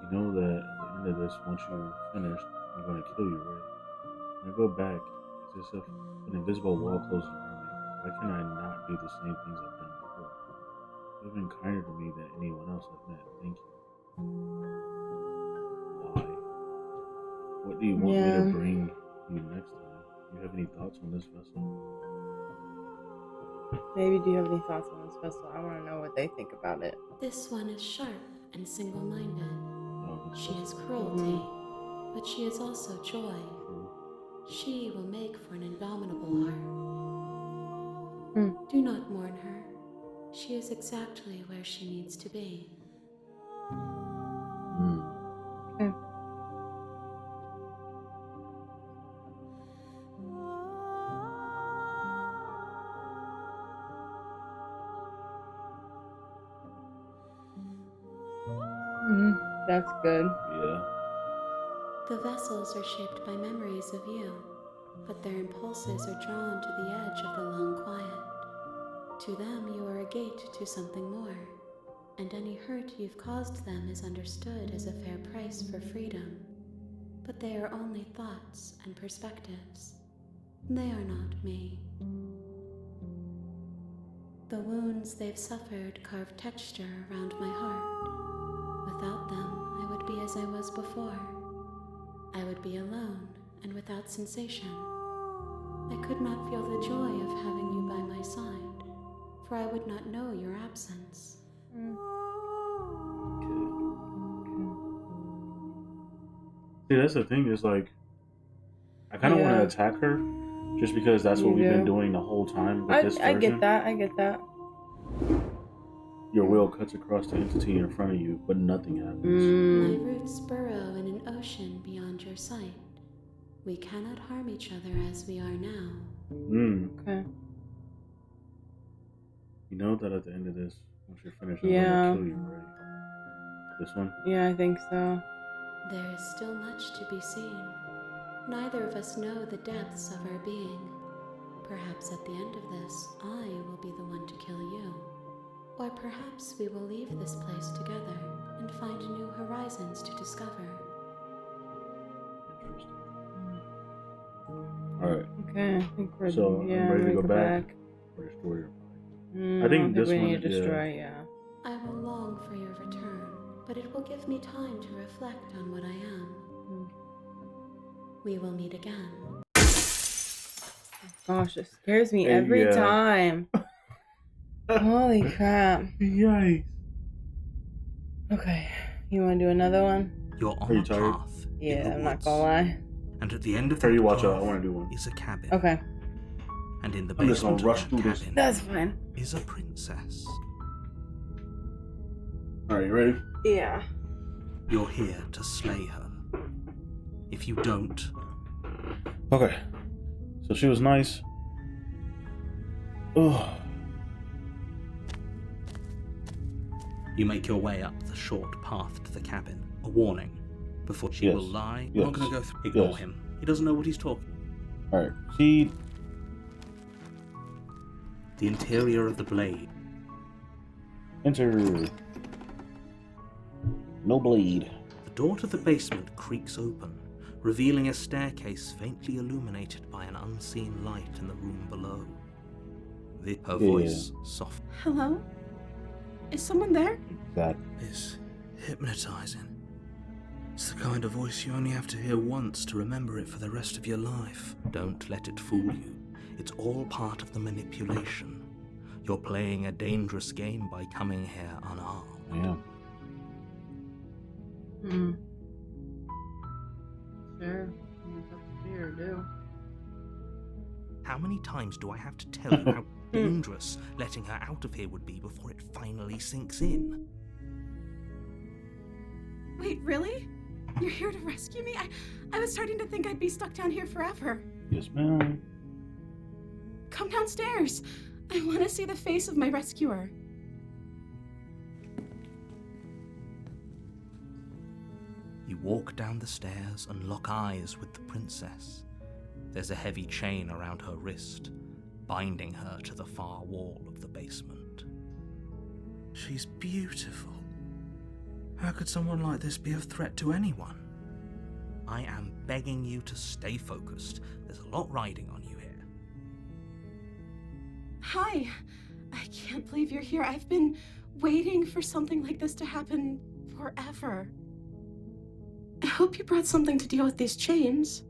You know that at the end of this, once you're finished, I'm going to kill you, right? When I go back, it's as if an invisible wall closes around me. Why can I not do the same things I've done before? You've been kinder to me than anyone else I've met. Thank you. Why? What do you want me to bring you next time? Do you have any thoughts on this vessel? Maybe do you have any thoughts on this vessel? I want to know what they think about it. This one is sharp and single-minded. Oh, She is cruelty, but she is also joy. true. She will make for an indomitable heart. Do not mourn her. She is exactly where she needs to be. Okay. That's good. Yeah. The vessels are shaped by memories of you, but their impulses are drawn to the edge of the long quiet. To them, you are a gate to something more, and any hurt you've caused them is understood as a fair price for freedom. but they are only thoughts and perspectives. They are not me. The wounds they've suffered carve texture around my heart. Without them, I would be as I was before. I would be alone and without sensation. I could not feel the joy of having you by my side, for I would not know your absence. See, that's the thing, is like, I kind of want Yeah. to attack her just because that's what You we've been do. doing the whole time with this version. I get that. I get that. Your will cuts across the entity in front of you, but nothing happens. My Mm. roots burrow in an ocean beyond your sight. We cannot harm each other as we are now. Okay. You know that at the end of this, once you're finished, I'm Yeah. gonna kill you, right? This one? Yeah, I think so. There is still much to be seen. Neither of us know the depths of our being. Perhaps at the end of this, I will be the one to kill you. Or perhaps we will leave this place together and find new horizons to discover. Interesting. Alright, Okay, I think we're so yeah, I'm ready to we go back. Or destroy your Mm, I think don't this we one, need to yeah. destroy. Yeah. I will long for your return, but it will give me time to reflect on what I am. We will meet again. Gosh, it scares me Hey, every yeah. time. Holy crap. Yikes. Okay, you want to do another one? You're Are on you a tired? path. in Yeah, the I'm not woods, gonna lie. And at the end of Here, that you watch path out. I want to do one. is a cabin. Okay, And in the I'm just gonna basement rush of that through this. cabin that's fine. is a princess. Alright, you ready? Yeah. You're here to slay her. If you don't, Okay. So she was nice. Ugh. you make your way up the short path to the cabin. A warning. Before she Yes. will lie. I'm Yes. not going to go through. Ignore Yes. him. He doesn't know what he's talking. Alright. She. The interior of the blade. Enter. No blade. The door to the basement creaks open, revealing a staircase faintly illuminated by an unseen light in the room below. Her voice, soft, Hello? Is someone there? Exactly. is hypnotizing. It's the kind of voice you only have to hear once to remember it for the rest of your life. Don't let it fool you. It's all part of the manipulation. You're playing a dangerous game by coming here unarmed. Yeah. Hmm. Sure. It's up to you to do. How many times do I have to tell you how dangerous letting her out of here would be before it finally sinks in? Wait, really? You're here to rescue me? I was starting to think I'd be stuck down here forever. Yes, ma'am. Come downstairs. I want to see the face of my rescuer. You walk down the stairs and lock eyes with the princess. There's a heavy chain around her wrist, binding her to the far wall of the basement. She's beautiful. How could someone like this be a threat to anyone? I am begging you to stay focused. There's a lot riding on you here. Hi. I can't believe you're here. I've been waiting for something like this to happen forever. I hope you brought something to deal with these chains.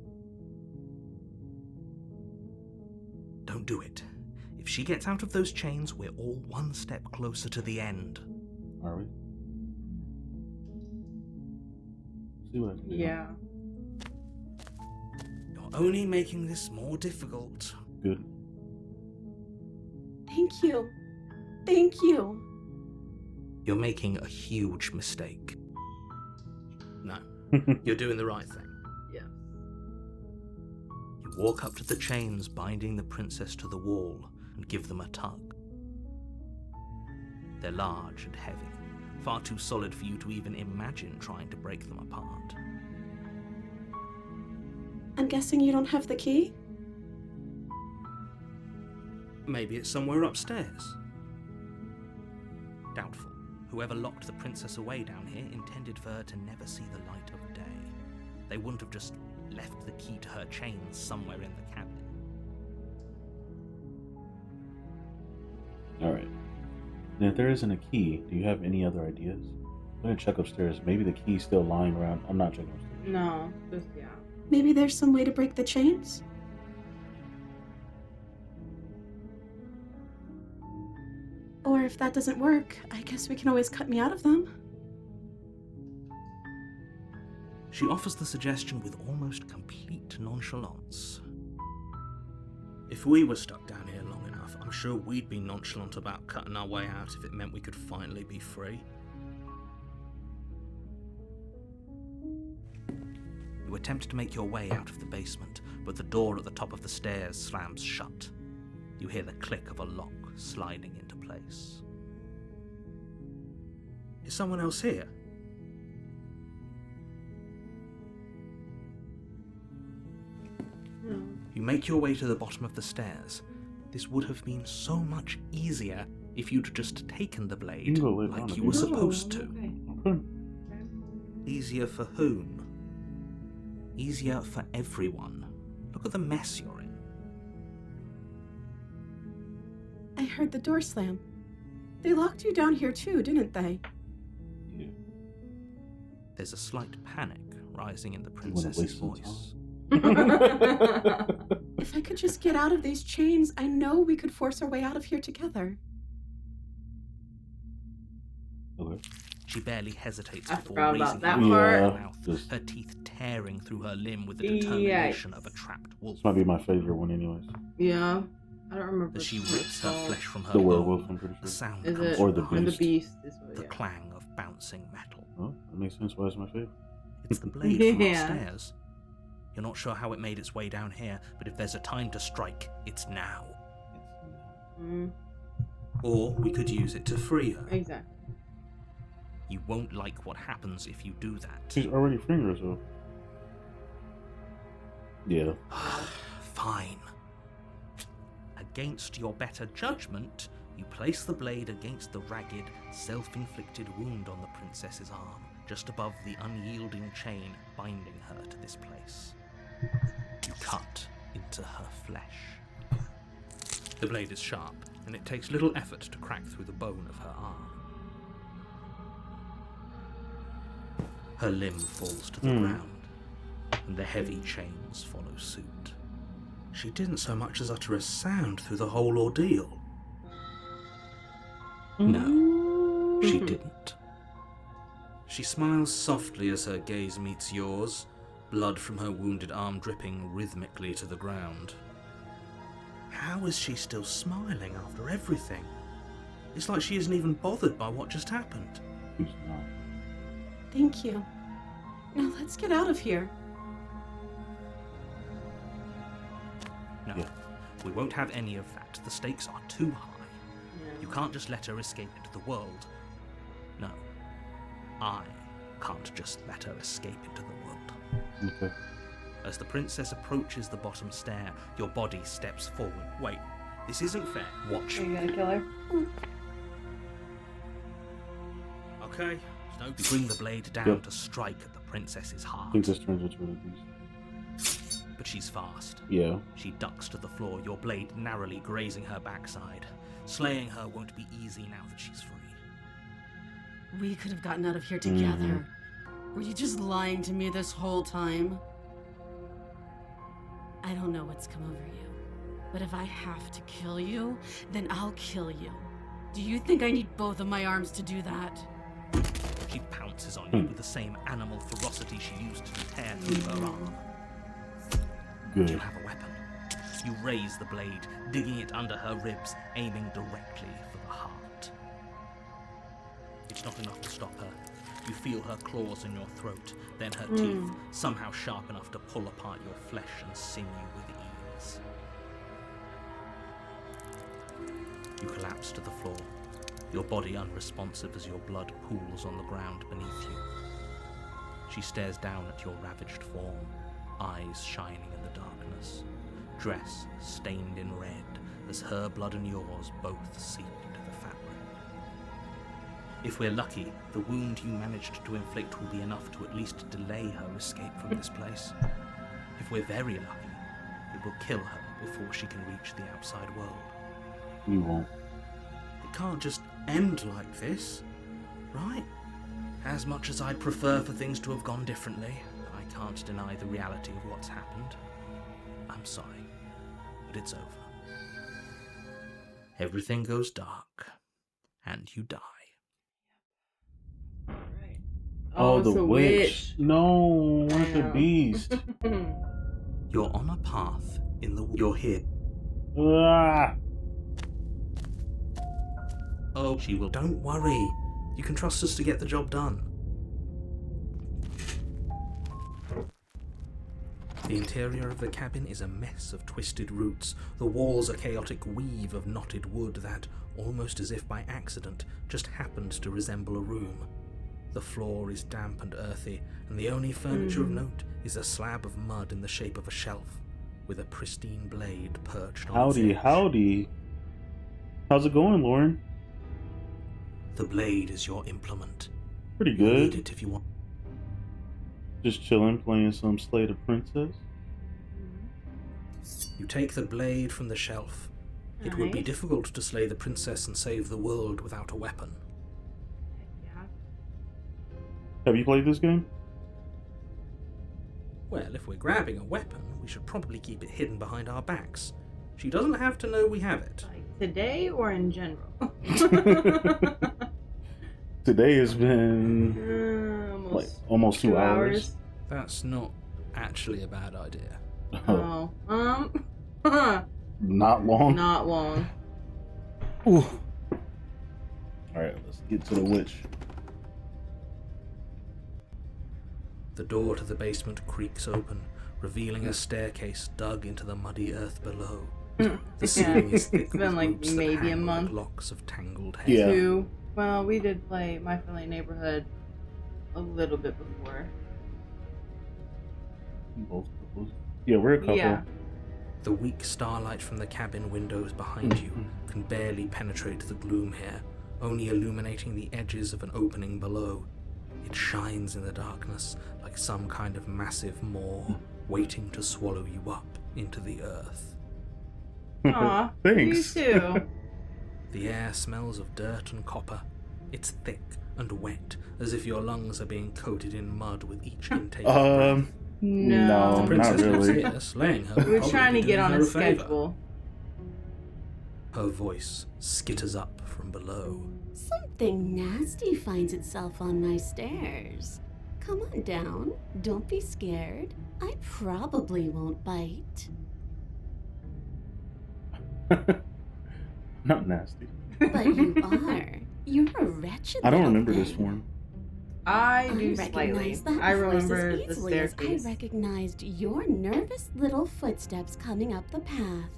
Don't do it. If she gets out of those chains, we're all one step closer to the end. Are we? See what I can do. Yeah. You're only making this more difficult. Good. Thank you. Thank you. You're making a huge mistake. No, you're doing the right thing. Yeah. You walk up to the chains binding the princess to the wall and give them a tug. They're large and heavy, far too solid for you to even imagine trying to break them apart. I'm guessing you don't have the key? Maybe it's somewhere upstairs. Doubtful. Whoever locked the princess away down here intended for her to never see the light of day. They wouldn't have just left the key to her chains somewhere in the cabin. Alright. And if there isn't a key, do you have any other ideas? I'm gonna check upstairs. Maybe the key's still lying around. I'm not checking upstairs. No, just yeah. Maybe there's some way to break the chains? Or if that doesn't work, I guess we can always cut me out of them. She offers the suggestion with almost complete nonchalance. If we were stuck down here long enough, I'm sure we'd be nonchalant about cutting our way out if it meant we could finally be free. You attempt to make your way out of the basement, but the door at the top of the stairs slams shut. You hear the click of a lock sliding into place. Is someone else here? No. You make your way to the bottom of the stairs. This would have been so much easier if you'd just taken the blade You can go later like on if you you were want. supposed to. Okay. Okay. Easier for whom? Easier for everyone. Look at the mess you're in. I heard the door slam. They locked you down here too, didn't they? Yeah. There's a slight panic rising in the You wanna princess's waste some voice. If I could just get out of these chains, I know we could force our way out of here together. Okay. She barely hesitates I before forgot raising about that her part. mouth, Just- her teeth tearing through her limb with the Yikes. determination of a trapped wolf. This might be my favorite one, anyways. Yeah. I don't remember. As she what it's rips her called. flesh from her The werewolf, bone, I'm pretty the sure. sound Is comes it? Or the from And the behind, beast is what. the Yeah. clang of bouncing metal. Oh, that makes sense why it's my favorite. It's the blade from Yeah. upstairs. You're not sure how it made its way down here, but if there's a time to strike, it's now. Mm, Or we could use it to free her. exactly. You won't like what happens if you do that. She's already freeing herself. Yeah. Fine. Against your better judgment, you place the blade against the ragged, self-inflicted wound on the princess's arm, just above the unyielding chain binding her to this place. You cut into her flesh. The blade is sharp, and it takes little effort to crack through the bone of her arm. Her limb falls to the ground, and the heavy chains follow suit. She didn't so much as utter a sound through the whole ordeal. No, she didn't. She smiles softly as her gaze meets yours, blood from her wounded arm dripping rhythmically to the ground. How is she still smiling after everything? It's like she isn't even bothered by what just happened. She's not. Thank you. Now let's get out of here. No, Yeah. we won't have any of that. The stakes are too high. You can't just let her escape into the world. No, I can't just let her escape into the world. Okay. As the princess approaches the bottom stair, your body steps forward. Wait, this isn't fair. Watch. Are you gonna kill her? Okay, so you bring the blade down Yep. to strike at the princess's I heart. think this turns into one of these. But she's fast. Yeah. She ducks to the floor, your blade narrowly grazing her backside. Slaying her won't be easy now that she's free. We could have gotten out of here together. Were you just lying to me this whole time? I don't know what's come over you, but if I have to kill you, then I'll kill you. Do you think I need both of my arms to do that? She pounces on you with the same animal ferocity she used to tear through her arm. You Good. have a weapon. You raise the blade, digging it under her ribs, aiming directly for the heart. It's not enough to stop her. You feel her claws in your throat, then her teeth, somehow sharp enough to pull apart your flesh and sinew with ease. You collapse to the floor, your body unresponsive as your blood pools on the ground beneath you. She stares down at your ravaged form, eyes shining in the darkness, dress stained in red as her blood and yours both seep into the fabric. If we're lucky, the wound you managed to inflict will be enough to at least delay her escape from this place. If we're very lucky, it will kill her before she can reach the outside world. We won't. It can't just end like this, right? As much as I'd prefer for things to have gone differently, I can't deny the reality of what's happened. I'm sorry, but it's over. Everything goes dark, and you die. Oh, the it's a witch. No, not the know. beast. You're on a path in the... You're here. Ah. Oh, she will... Don't worry. You can trust us to get the job done. The interior of the cabin is a mess of twisted roots. The walls a chaotic weave of knotted wood that, almost as if by accident, just happened to resemble a room. The floor is damp and earthy, and the only furniture of note is a slab of mud in the shape of a shelf, with a pristine blade perched on its Howdy, edge. howdy. How's it going, Lauren? The blade is your implement. Pretty You need good. it if you want. Just chilling, playing some Slay the Princess. You take the blade from the shelf. It would be Nice. difficult to slay the princess and save the world without a weapon. Yeah. Have you played this game? Well, if we're grabbing a weapon, we should probably keep it hidden behind our backs. She doesn't have to know we have it. Like today or in general? Today has been like almost 2 hours. That's not actually a bad idea. Oh. Not long. Not long. Ooh. Alright, let's get to the witch. The door to the basement creaks open, revealing a staircase dug into the muddy earth below. The ceiling is thick It's been with like roots that maybe a hang month. like locks of tangled hair. Yeah. 2. Well, we did play My Friendly Neighborhood a little bit before. Both couples. Yeah, we're a couple. Yeah. The weak starlight from the cabin windows behind you can barely penetrate the gloom here, only illuminating the edges of an opening below. It shines in the darkness like some kind of massive maw waiting to swallow you up into the earth. Aw, Thanks. you too. The air smells of dirt and copper. It's thick and wet, as if your lungs are being coated in mud with each intake of breath. No. The not princess was really. here, slaying her. would We're probably trying be to get doing on her a favour. schedule. Her voice skitters up from below. Something nasty finds itself on my stairs. Come on down. Don't be scared. I probably won't bite. Not nasty. But you are. You're a wretched I don't little remember this thing. one. I I do slightly. recognize that I voice remember as the easily as I staircase. recognized your nervous little footsteps coming up the path.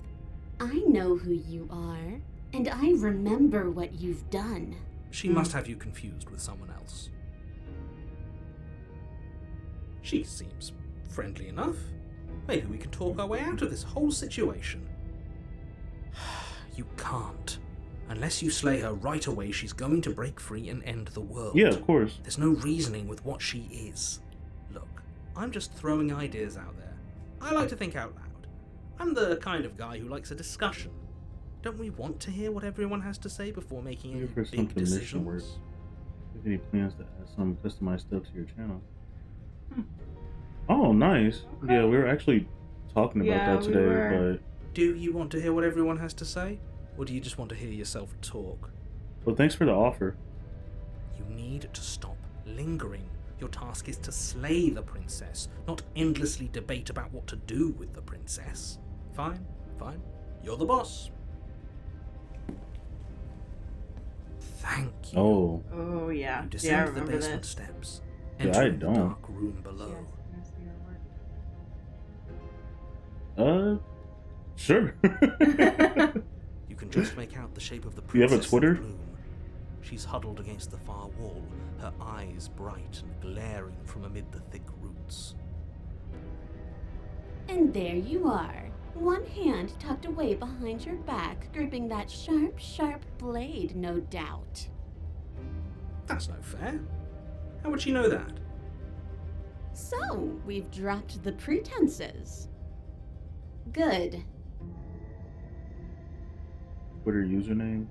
I know who you are, and I remember what you've done. She must have you confused with someone else. She seems friendly enough. Maybe we can talk our way out of this whole situation. You can't. Unless you slay her right away, she's going to break free and end the world. Yeah, of course. There's no reasoning with what she is. Look, I'm just throwing ideas out there. I like to think out loud. I'm the kind of guy who likes a discussion. Don't we want to hear what everyone has to say before making any Here for some big commission work. decisions? Have any plans to add some customized stuff to your channel? Oh, nice. Yeah, we were actually talking about Yeah, that we today, were. Do you want to hear what everyone has to say? Or do you just want to hear yourself talk? but thanks for the offer. You need to stop lingering. Your task is to slay the princess, not endlessly debate about what to do with the princess. Fine, fine. You're the boss. Thank you. Oh, Oh yeah. You Yeah, I descend the remember basement this. steps, Yeah, I entering the don't. dark room below. sure. You can just make out the shape of the You have a princess Twitter? in the gloom. She's huddled against the far wall, her eyes bright and glaring from amid the thick roots. And there you are, one hand tucked away behind your back, gripping that sharp, sharp blade, no doubt. That's no fair. How would she know that? So, we've dropped the pretenses. Good. Twitter username.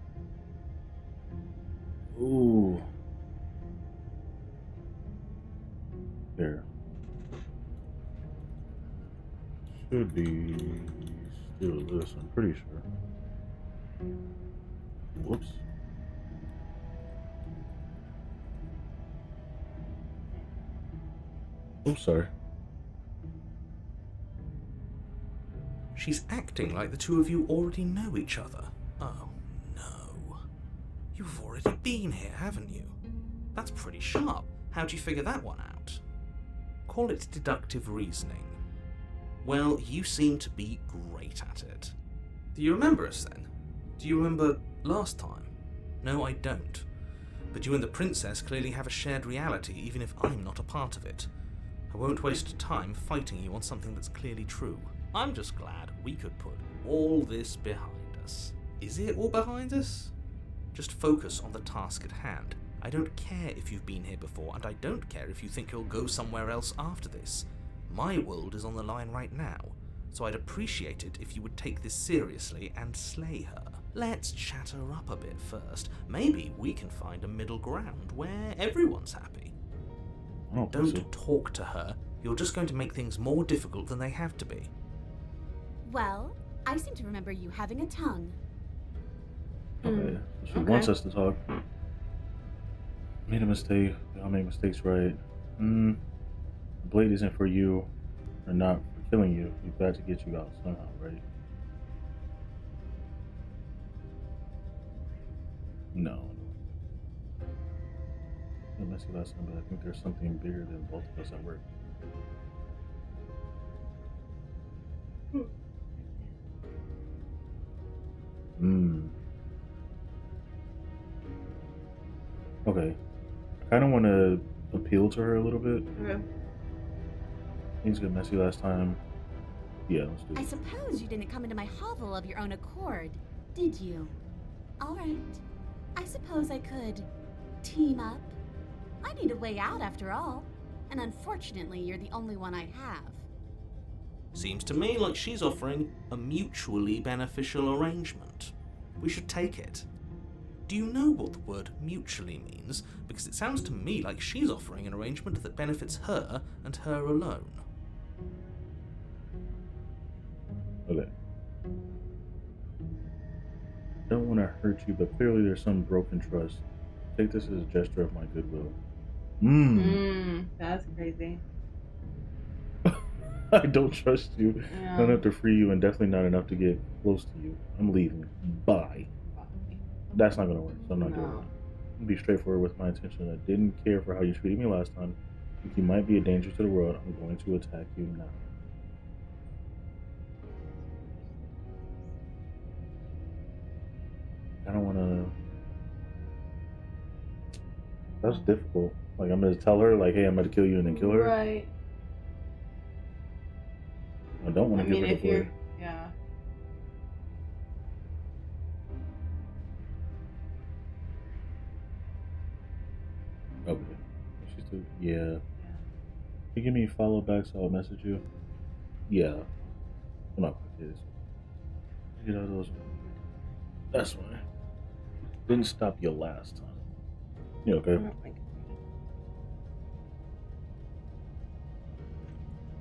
Ooh. There. Should be still this, I'm pretty sure. Whoops. Oh, sorry. She's acting like the two of you already know each other. Oh, no. You've already been here, haven't you? That's pretty sharp. How'd you figure that one out? Call it deductive reasoning. Well, you seem to be great at it. Do you remember us then? Do you remember last time? No, I don't. But you and the princess clearly have a shared reality, even if I'm not a part of it. I won't waste time fighting you on something that's clearly true. I'm just glad we could put all this behind us. Is it all behind us? Just focus on the task at hand. I don't care if you've been here before, and I don't care if you think you'll go somewhere else after this. My world is on the line right now, so I'd appreciate it if you would take this seriously and slay her. Let's chat her up a bit first. Maybe we can find a middle ground where everyone's happy. Don't talk to her. You're just going to make things more difficult than they have to be. Well, I seem to remember you having a tongue. Okay. So she wants us to talk. Made a mistake. We all make mistakes, right? The blade isn't for you, or not for killing you. We've got to get you out somehow, right? No. I messed you last time, but I think there's something bigger than both of us at work. Okay. I kind of want to appeal to her a little bit. Okay. Things got messy last time. Yeah, let's do it. I suppose you didn't come into my hovel of your own accord, did you? All right. I suppose I could team up. I need a way out after all, and unfortunately you're the only one I have. Seems to me like she's offering a mutually beneficial arrangement. We should take it. Do you know what the word mutually means? Because it sounds to me like she's offering an arrangement that benefits her and her alone. Okay. Don't want to hurt you, but clearly there's some broken trust. Take this as a gesture of my goodwill. That's crazy. I don't trust you. Yeah. Not enough to free you, and definitely not enough to get close to you. I'm leaving. Bye. That's not gonna work, so I'm not doing it. I'm be straightforward with my intention. I didn't care for how you treated me last time. If you might be a danger to the world, I'm going to attack you now. I don't wanna... That's difficult. Like, I'm gonna tell her, like, hey, I'm gonna kill you and then kill her? Right. I don't want to give her the if you're... blade. Yeah. Okay. She's still... Yeah. You give me a follow back so I'll message you? Yeah. I'm not my kids. Get out of those... That's fine. Didn't stop you last time. You okay?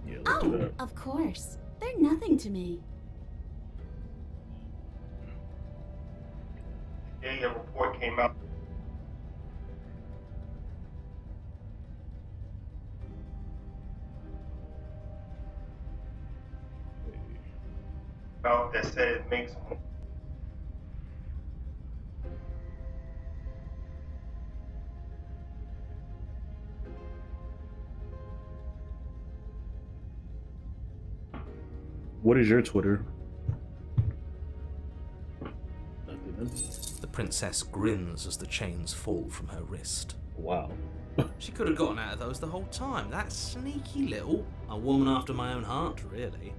Yeah, let's do that. Of course. They're nothing to me. Today a report came out. That said it makes What is your Twitter? The princess grins as the chains fall from her wrist. Wow. She could have gotten out of those the whole time. That sneaky little... A woman after my own heart, really.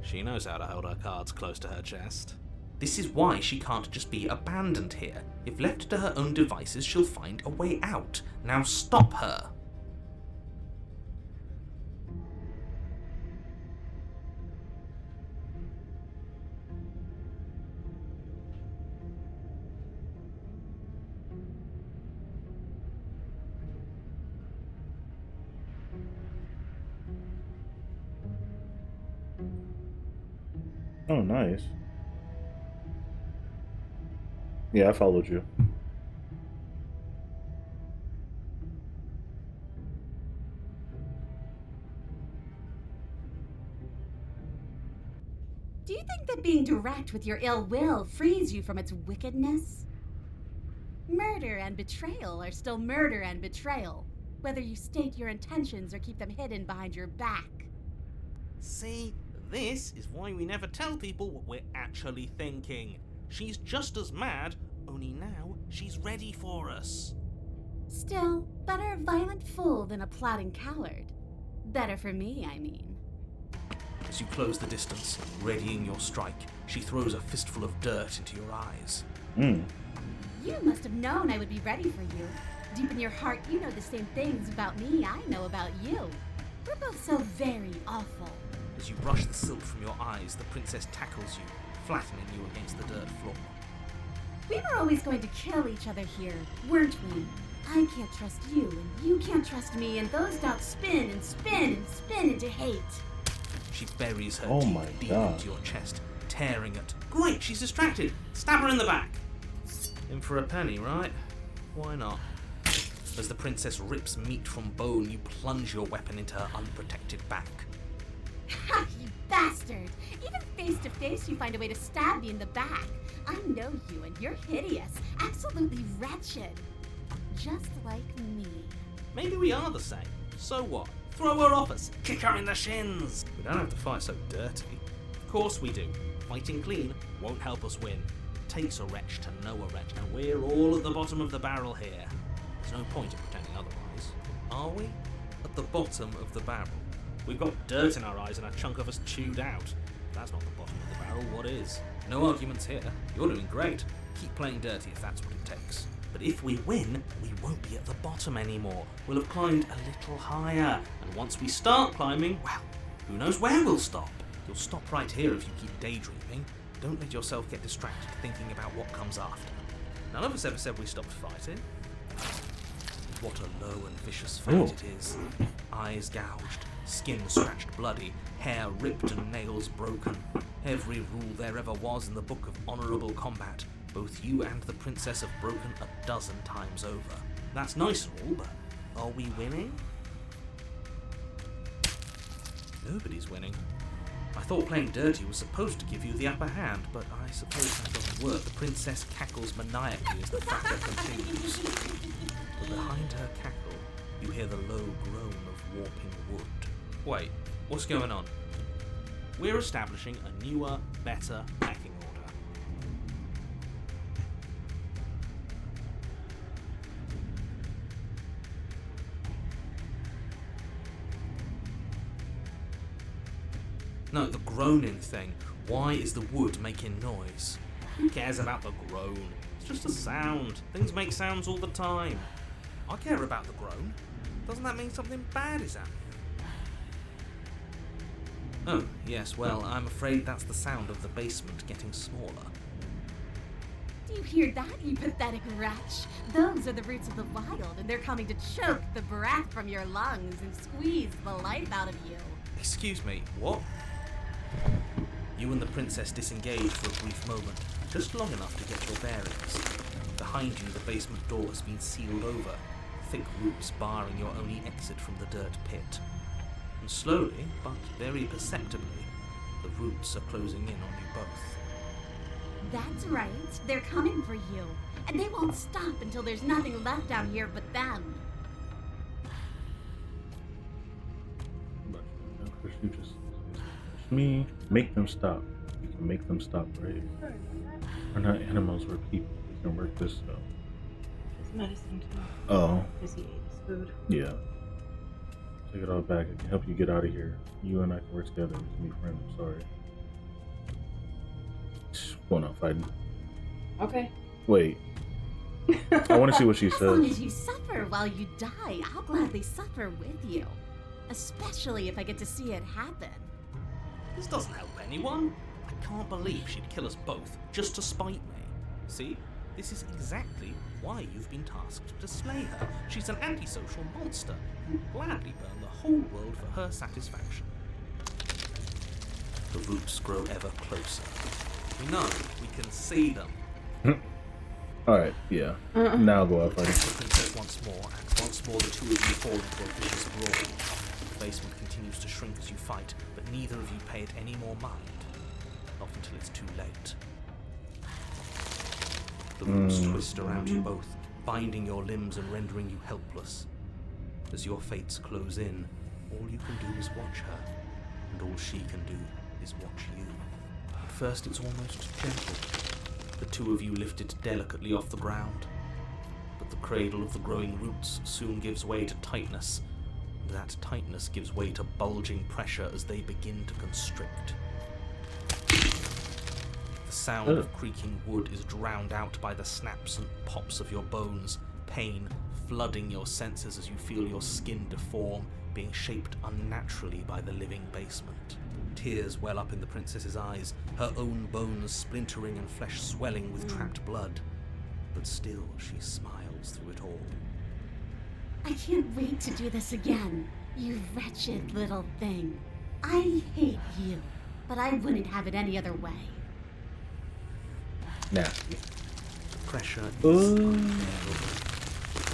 She knows how to hold her cards close to her chest. This is why she can't just be abandoned here. If left to her own devices, she'll find a way out. Now stop her. Oh, nice. Yeah, I followed you. Do you think that being direct with your ill will frees you from its wickedness? Murder and betrayal are still murder and betrayal, whether you state your intentions or keep them hidden behind your back. See, this is why we never tell people what we're actually thinking. She's just as mad, only now she's ready for us. Still, better a violent fool than a plotting coward. Better for me, I mean. As you close the distance, readying your strike, she throws a fistful of dirt into your eyes. You must have known I would be ready for you. Deep in your heart, you know the same things about me I know about you. We're both so very awful. As you brush the silt from your eyes, the princess tackles you, flattening you against the dirt floor. We were always going to kill each other here, weren't we? I can't trust you, and you can't trust me, and those doubts spin and spin and spin into hate. She buries her Oh my teeth deep God. into your chest, tearing at. Great, she's distracted. Stab her in the back. In for a penny, right? Why not? As the princess rips meat from bone, you plunge your weapon into her unprotected back. Ha, you bastard! Even face to face, you find a way to stab me in the back. I know you, and you're hideous, absolutely wretched. Just like me. Maybe we are the same. So what? Throw her off us. Kick her in the shins. We don't have to fight so dirty. Of course we do. Fighting clean won't help us win. It takes a wretch to know a wretch, and we're all at the bottom of the barrel here. There's no point in pretending otherwise. Are we? At the bottom of the barrel. We've got dirt in our eyes and a chunk of us chewed out. If that's not the bottom of the barrel, what is? No arguments here. You're doing great. Keep playing dirty if that's what it takes. But if we win, we won't be at the bottom anymore. We'll have climbed a little higher. And once we start climbing, well, who knows where we'll stop? You'll stop right here if you keep daydreaming. Don't let yourself get distracted thinking about what comes after. None of us ever said we stopped fighting. What a low and vicious fate it is. Eyes gouged, skin scratched bloody, hair ripped and nails broken. Every rule there ever was in the Book of Honourable Combat. Both you and the princess have broken a dozen times over. That's nice and all, but are we winning? Nobody's winning. I thought playing dirty was supposed to give you the upper hand, but I suppose that doesn't work. The princess cackles maniacally as the fracas continues. But behind her cackle, you hear the low groan of warping wood. Wait, what's going on? We're establishing a newer, better pecking order. No, the groaning thing. Why is the wood making noise? Who cares about the groan? It's just a sound. Things make sounds all the time. I care about the groan. Doesn't that mean something bad is happening? Oh, yes, well, I'm afraid that's the sound of the basement getting smaller. Do you hear that, you pathetic wretch? Those are the roots of the wild, and they're coming to choke the breath from your lungs and squeeze the life out of you. Excuse me, what? You and the princess disengage for a brief moment, just long enough to get your bearings. Behind you, the basement door has been sealed over, thick roots barring your only exit from the dirt pit. And slowly, but very perceptibly, the roots are closing in on you both. That's right, they're coming for you, and they won't stop until there's nothing left down here but them. Chris, you just me make them stop. You can make them stop, right? We're not animals, we're people. We can work this out. It's medicine too. Oh, Because he ate his food. yeah. Take it all back. I can help you get out of here. You and I can work together. We can be friends. I'm sorry. Well, not fighting. Okay. Wait. I want to see what she As long says. as you suffer while you die, I'll gladly suffer with you. Especially if I get to see it happen. This doesn't help anyone. I can't believe she'd kill us both just to spite me. See? This is exactly why you've been tasked to slay her. She's an antisocial monster who would gladly burn the whole world for her satisfaction. The roots grow ever closer. We know, we can see them. Alright, yeah. Now go out Protect fighting. the princess once more, and once more the two of you fall into a vicious brawl. The basement continues to shrink as you fight, but neither of you pay it any more mind. Not until it's too late. The roots twist around you both, binding your limbs and rendering you helpless. As your fates close in, all you can do is watch her, and all she can do is watch you. At first it's almost gentle. The two of you lifted delicately off the ground. But the cradle of the growing roots soon gives way to tightness, and that tightness gives way to bulging pressure as they begin to constrict. The sound of creaking wood is drowned out by the snaps and pops of your bones, pain flooding your senses as you feel your skin deform, being shaped unnaturally by the living basement. Tears well up in the princess's eyes, her own bones splintering and flesh swelling with trapped blood. But still she smiles through it all. I can't wait to do this again, you wretched little thing. I hate you, but I wouldn't have it any other way. Nasty. Pressure is unbearable.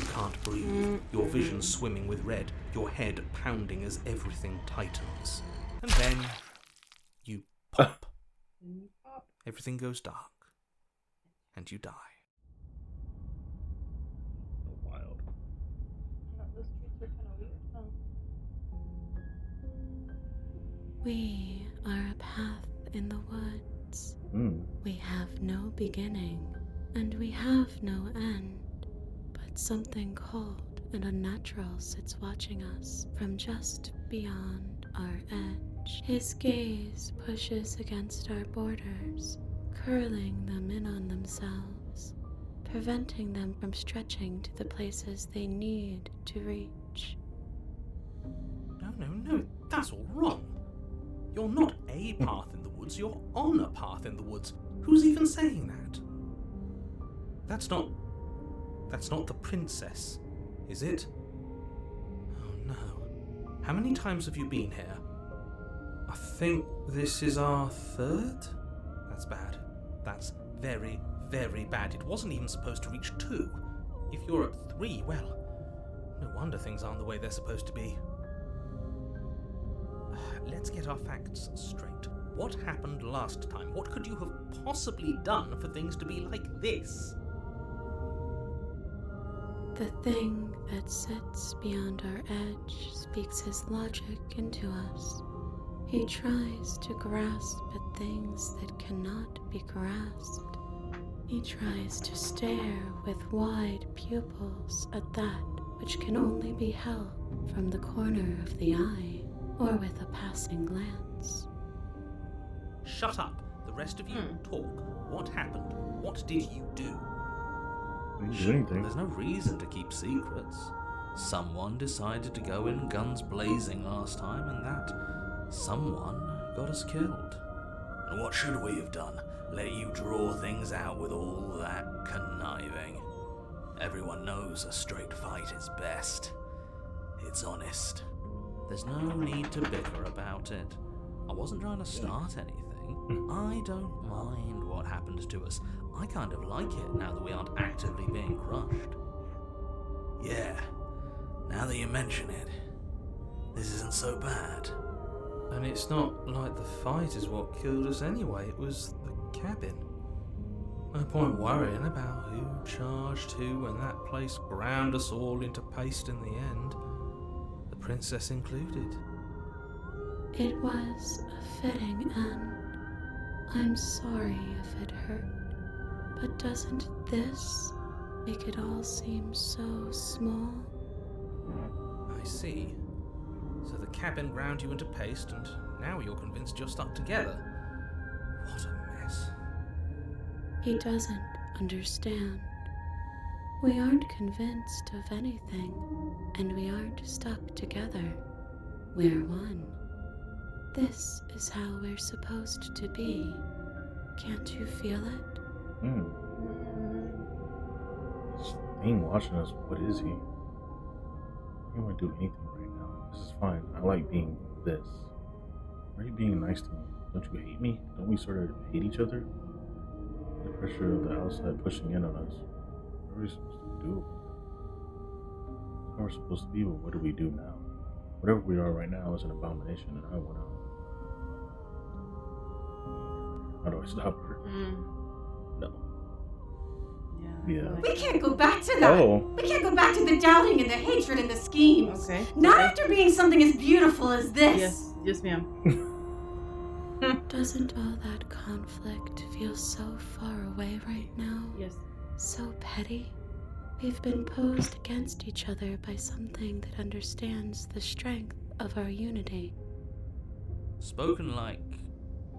You can't breathe, your vision swimming with red, your head pounding as everything tightens. And then you pop. Everything goes dark. And you die. Wild. We are a path in the woods. We have no beginning, and we have no end. But something cold and unnatural sits watching us from just beyond our edge. His gaze pushes against our borders, curling them in on themselves, preventing them from stretching to the places they need to reach. No, that's all wrong. You're not a path in the woods, you're on a path in the woods. Who's even saying that? That's not the princess, is it? Oh no. How many times have you been here? I think this is our third? That's bad. That's very, very bad. It wasn't even supposed to reach 2. If you're at 3, well, no wonder things aren't the way they're supposed to be. Let's get our facts straight. What happened last time? What could you have possibly done for things to be like this? The thing that sits beyond our edge speaks his logic into us. He tries to grasp at things that cannot be grasped. He tries to stare with wide pupils at that which can only be held from the corner of the eye or with a passing glance. Shut up. The rest of you talk. What happened? What did you do? We didn't do anything. There's no reason to keep secrets. Someone decided to go in guns blazing last time, and that someone got us killed. And what should we have done? Let you draw things out with all that conniving? Everyone knows a straight fight is best. It's honest. There's no need to bicker about it. I wasn't trying to start anything. I don't mind what happened to us. I kind of like it now that we aren't actively being crushed. Yeah, now that you mention it, this isn't so bad. And it's not like the fight is what killed us anyway, it was the cabin. No point worrying about who charged who when that place ground us all into paste in the end. The princess included. It was a fitting end. I'm sorry if it hurt, but doesn't this make it all seem so small? I see. So the cabin ground you into paste, and now you're convinced you're stuck together. What a mess. He doesn't understand. We aren't convinced of anything, and we aren't stuck together. We're one. This is how we're supposed to be. Can't you feel it? This thing watching us, what is he? He won't do anything right now. This is fine. I like being this. Why are you being nice to me? Don't you hate me? Don't we sort of hate each other? The pressure of the outside pushing in on us. What are we supposed to do? How we're supposed to be, but what do we do now? Whatever we are right now is an abomination, and I want out. How do I stop her? No. Yeah. We can't go back to that. Oh. We can't go back to the doubting and the hatred and the schemes. Okay. Not after being something as beautiful as this. Yes, ma'am. Doesn't all that conflict feel so far away right now? Yes. So petty? We've been posed against each other by something that understands the strength of our unity. Spoken like,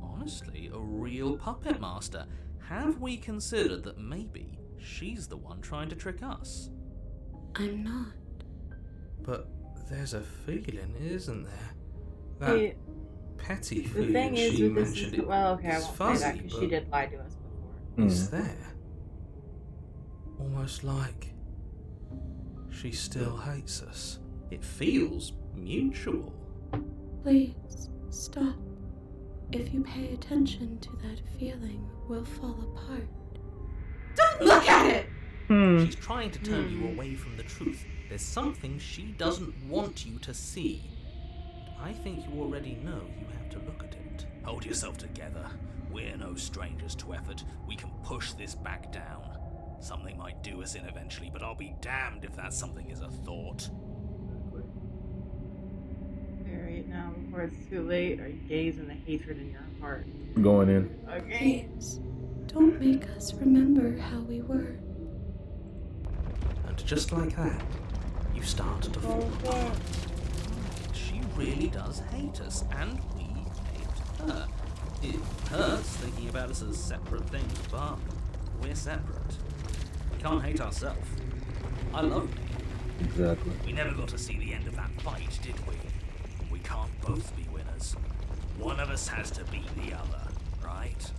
honestly, a real puppet master. Have we considered that maybe she's the one trying to trick us? I'm not. But there's a feeling, isn't there? That Wait, petty the feeling thing is she with this mentioned. is, well, okay, I it's won't fuzzy, say that because she but did lie to us before. It's there. Almost like she still hates us. It feels mutual. Please, stop. If you pay attention to that feeling, we'll fall apart. Don't look at it! She's trying to turn you away from the truth. There's something she doesn't want you to see. I think you already know you have to look at it. Hold yourself together. We're no strangers to effort. We can push this back down. Something might do us in eventually, but I'll be damned if that something is a thought. Bury it now before it's too late, or you gaze in the hatred in your heart. Going in. Okay. Please, don't make us remember how we were. And just like that, you start to fall apart. She really does hate us, and we hate her. It hurts thinking about us as separate things, but we're separate. We can't hate ourselves. I love me. Exactly. We never got to see the end of that fight, did we? We can't both be winners. One of us has to beat the other, right?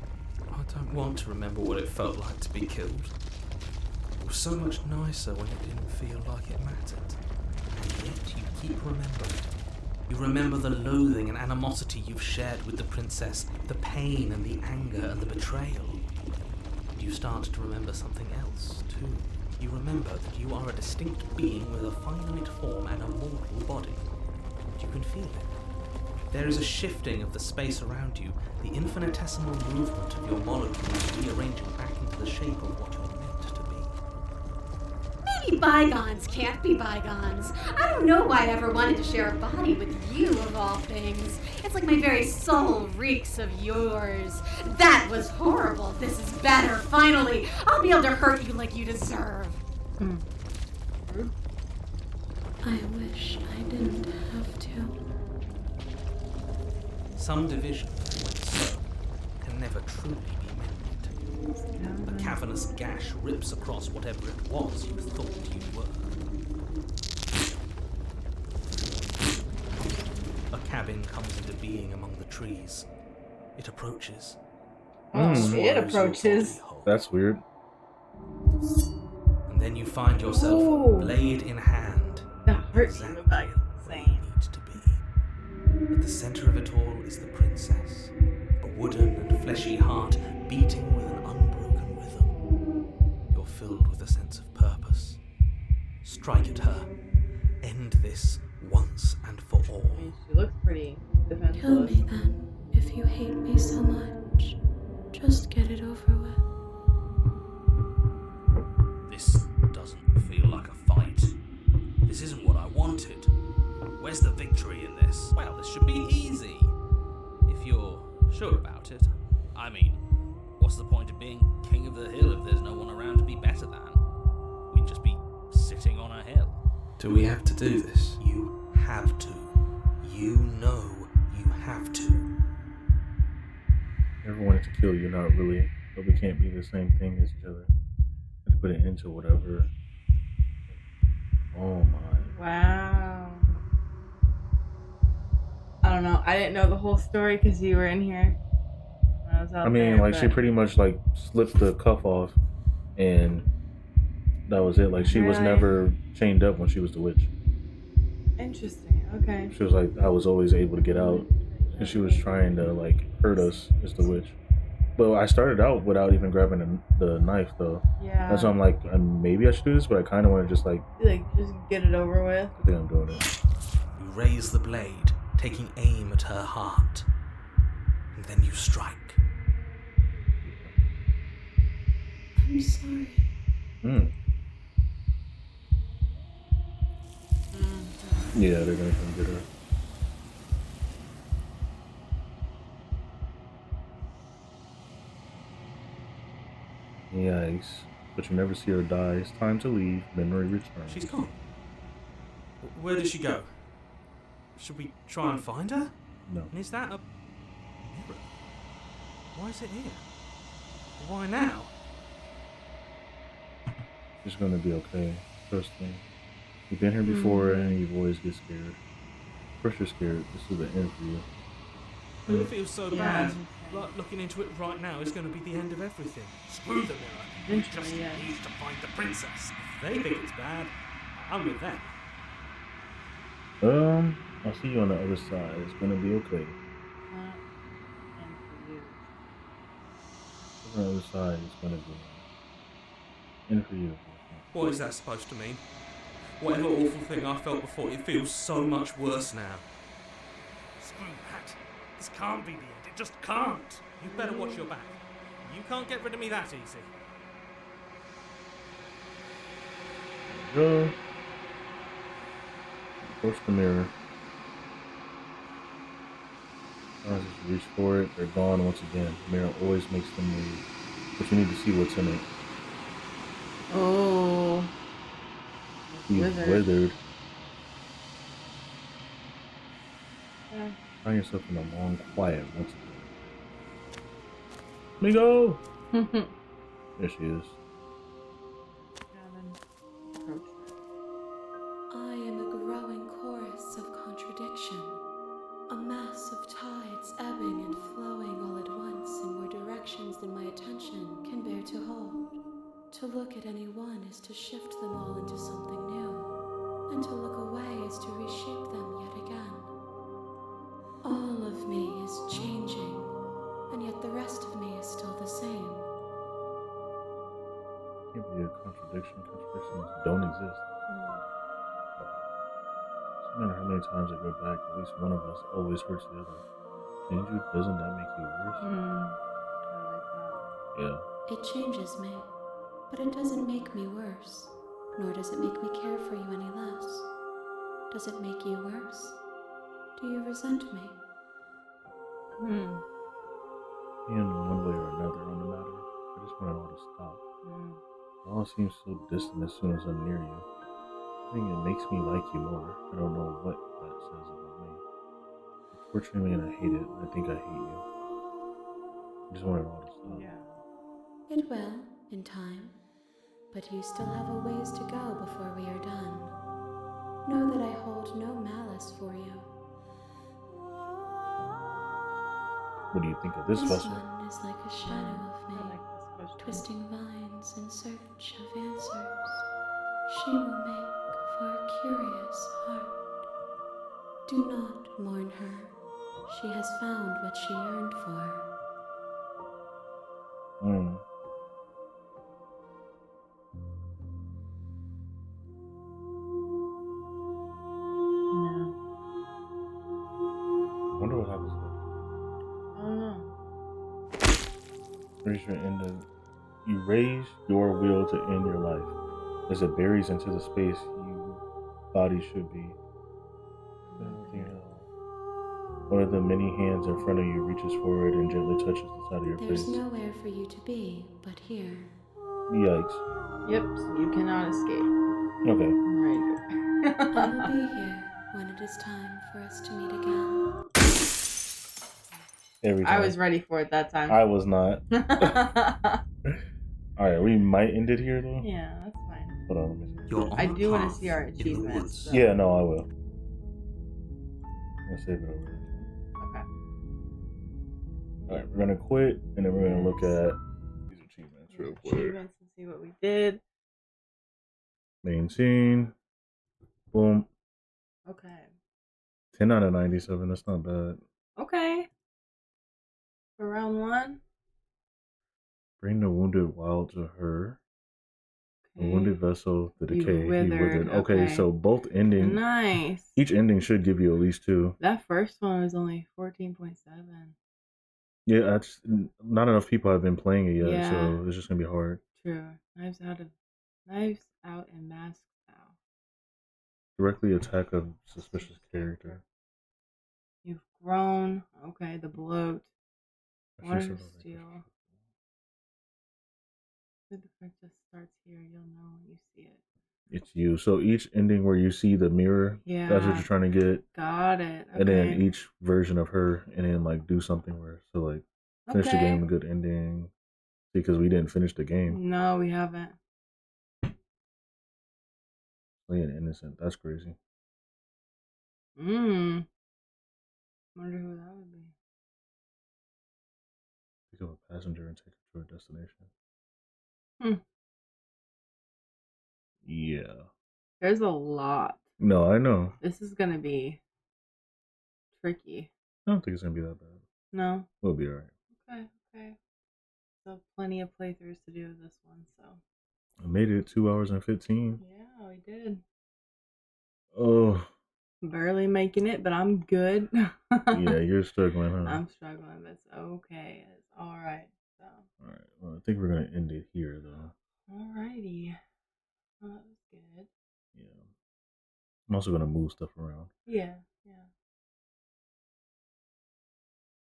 I don't want to remember what it felt like to be killed. It was so much nicer when it didn't feel like it mattered. And yet you keep remembering. You remember the loathing and animosity you've shared with the princess, the pain and the anger and the betrayal. You start to remember something else, too. You remember that you are a distinct being with a finite form and a mortal body. You can feel it. There is a shifting of the space around you, the infinitesimal movement of your molecules rearranging back into the shape of what you're meant to be. Maybe bygones can't be bygones. I don't know why I ever wanted to share a body with you, of all things. It's like my very soul reeks of yours. That was horrible. This is better, finally. I'll be able to hurt you like you deserve. I wish I didn't have to. Some division, when so, can never truly be mended. A cavernous gash rips across whatever it was you thought you were. A cabin comes into being among the trees. It approaches. Oh, it Swallows your approaches. body whole. That's weird. And then you find yourself, Ooh. blade in hand, The heart scene exactly about where you need to be. At the center of it all is the princess, a wooden and fleshy heart beating with an unbroken rhythm. You're filled with a sense of purpose. Strike at her. End this once and for all. I mean, she looks pretty Kill defenseless. me then, if you hate me so much. Just get it over with. This doesn't feel like a fight. This isn't what I wanted. Where's the victory in this? Well, this should be easy. If you're sure about it. I mean, what's the point of being king of the hill if there's no one around to be better than? We'd just be sitting on a hill. Do we have to do this? You have to. You know you have to. Never wanted to kill you, not really. but we can't be the same thing as each other. Let's put it into whatever. Oh my. Wow. I don't know. I didn't know the whole story because you were in here. When I was out I mean, there, like, she but- pretty much, like, slipped the cuff off, and that was it. Like, she was Really? never chained up when she was the witch. Interesting. Okay. She was like, I was always able to get out, and she was trying to, like, hurt us as the witch. But I started out without even grabbing the knife, though. Yeah. That's why I'm like, maybe I should do this, but I kind of want to just, like, just get it over with. I think I'm doing it. You raise the blade, taking aim at her heart. And then you strike. I'm sorry. Yeah, they're gonna come get her. Yikes. But you never see her die. It's time to leave. Memory returns. She's gone. Where did she go? Should we try and find her? No. And is that a mirror? Why is it here? Why now? It's gonna be okay. Trust me. You've been here before and you always get scared. Of course you're scared. This is the end for you. But it feels so Yeah. bad. Like looking into it right now is going to be the end of everything. Screw the mirror. We Interesting, just yeah. need to find the princess. If they think it's bad, I'm with them. I'll see you on the other side. It's gonna be okay. On the other side, it's gonna be end for you. What is that supposed to mean? Whatever awful thing I felt before, it feels so much worse now. Screw that. This can't be the end. It just can't. You better watch your back. You can't get rid of me that easy. Go. Approach the mirror. I just reach for it. They're gone once again. The mirror always makes them move. But you need to see what's in it. Oh. He's withered. Yeah. Find yourself in a long quiet once again. Let me go! There she is. I am a growing chorus of contradiction, a mass of tides ebbing and flowing all at once in more directions than my attention can bear to hold. To look at any one is to shift them all into something new, and to look away is to reshape them yet again. All of me is changing, and yet the rest of me is still the same. Can't be a contradiction. Contradictions don't exist. No matter how many times I go back, at least one of us always hurts the other. Change you, doesn't that make you worse? I like that. Yeah. It changes me, but it doesn't make me worse, nor does it make me care for you any less. Does it make you worse? Do you resent me? In one way or another on the matter, I just want it all to stop. It all seems so distant as soon as I'm near you. I think it makes me like you more. I don't know what that says about me. Unfortunately, and I hate it. I think I hate you. I just want it all to stop. Yeah. It will, in time, but you still have a ways to go before we are done. Know that I hold no malice for you. What do you think of this vessel? one is like a shadow of me, I like this question. twisting vines in search of answers. She will make for a curious heart. Do not mourn her. She has found what she yearned for. No. I wonder what happens next. I don't know. Raise your end of, you raise your will to end your life as it buries into the space you body should be. One of the many hands in front of you reaches forward and gently touches the side of your There's face. nowhere for you to be but here. Yikes. Yep, so you cannot escape. Okay. Right. I will be here when it is time for us to meet again. every time. I was ready for it that time. I was not. Alright, we might end it here though. Yeah, that's fine. Hold on, let me see. You're on I a do want to path see our in the achievements. woods. So. Yeah, no, I will. I'm gonna save it over here. Okay. Alright, we're gonna quit and then we're gonna look at these achievements real quick. Achievements and see what we did. Main scene. Boom. Okay. 10 out of 97. That's not bad. Okay. For round 1. Bring the wounded wild to her. The Okay. wounded vessel, the You decay, he withered. Okay, okay. so both endings. Nice. Each ending should give you at least 2. That first one was only 14.7. Yeah, that's not enough people have been playing it yet, Yeah. so it's just gonna be hard. True. Knives Out and Mask Out. Directly attack a suspicious character. You've grown. Okay, the bloat. I should Water say that. Steel. If the princess starts here, you'll know when you see it. It's you. So each ending where you see the mirror, that's what Yeah. you're trying to get. Got it. Okay. And then each version of her, and then like do something where so like finish the game, a good ending. Because we didn't finish the game. No, we haven't. Playing innocent. That's crazy. Wonder who that would be. Pick up a passenger and take her to her destination. Yeah. There's a lot. No, I know. This is gonna be tricky. I don't think it's gonna be that bad. No. We'll be alright. Okay. So plenty of playthroughs to do with this one, so. I made it 2 hours and 15. Yeah, we did. Oh. Barely making it, but I'm good. Yeah, you're struggling, huh? I'm struggling, but it's okay. It's alright. So. Alright. Well, I think we're gonna end it here though. Alrighty. Well, that was good. Yeah. I'm also gonna move stuff around. Yeah.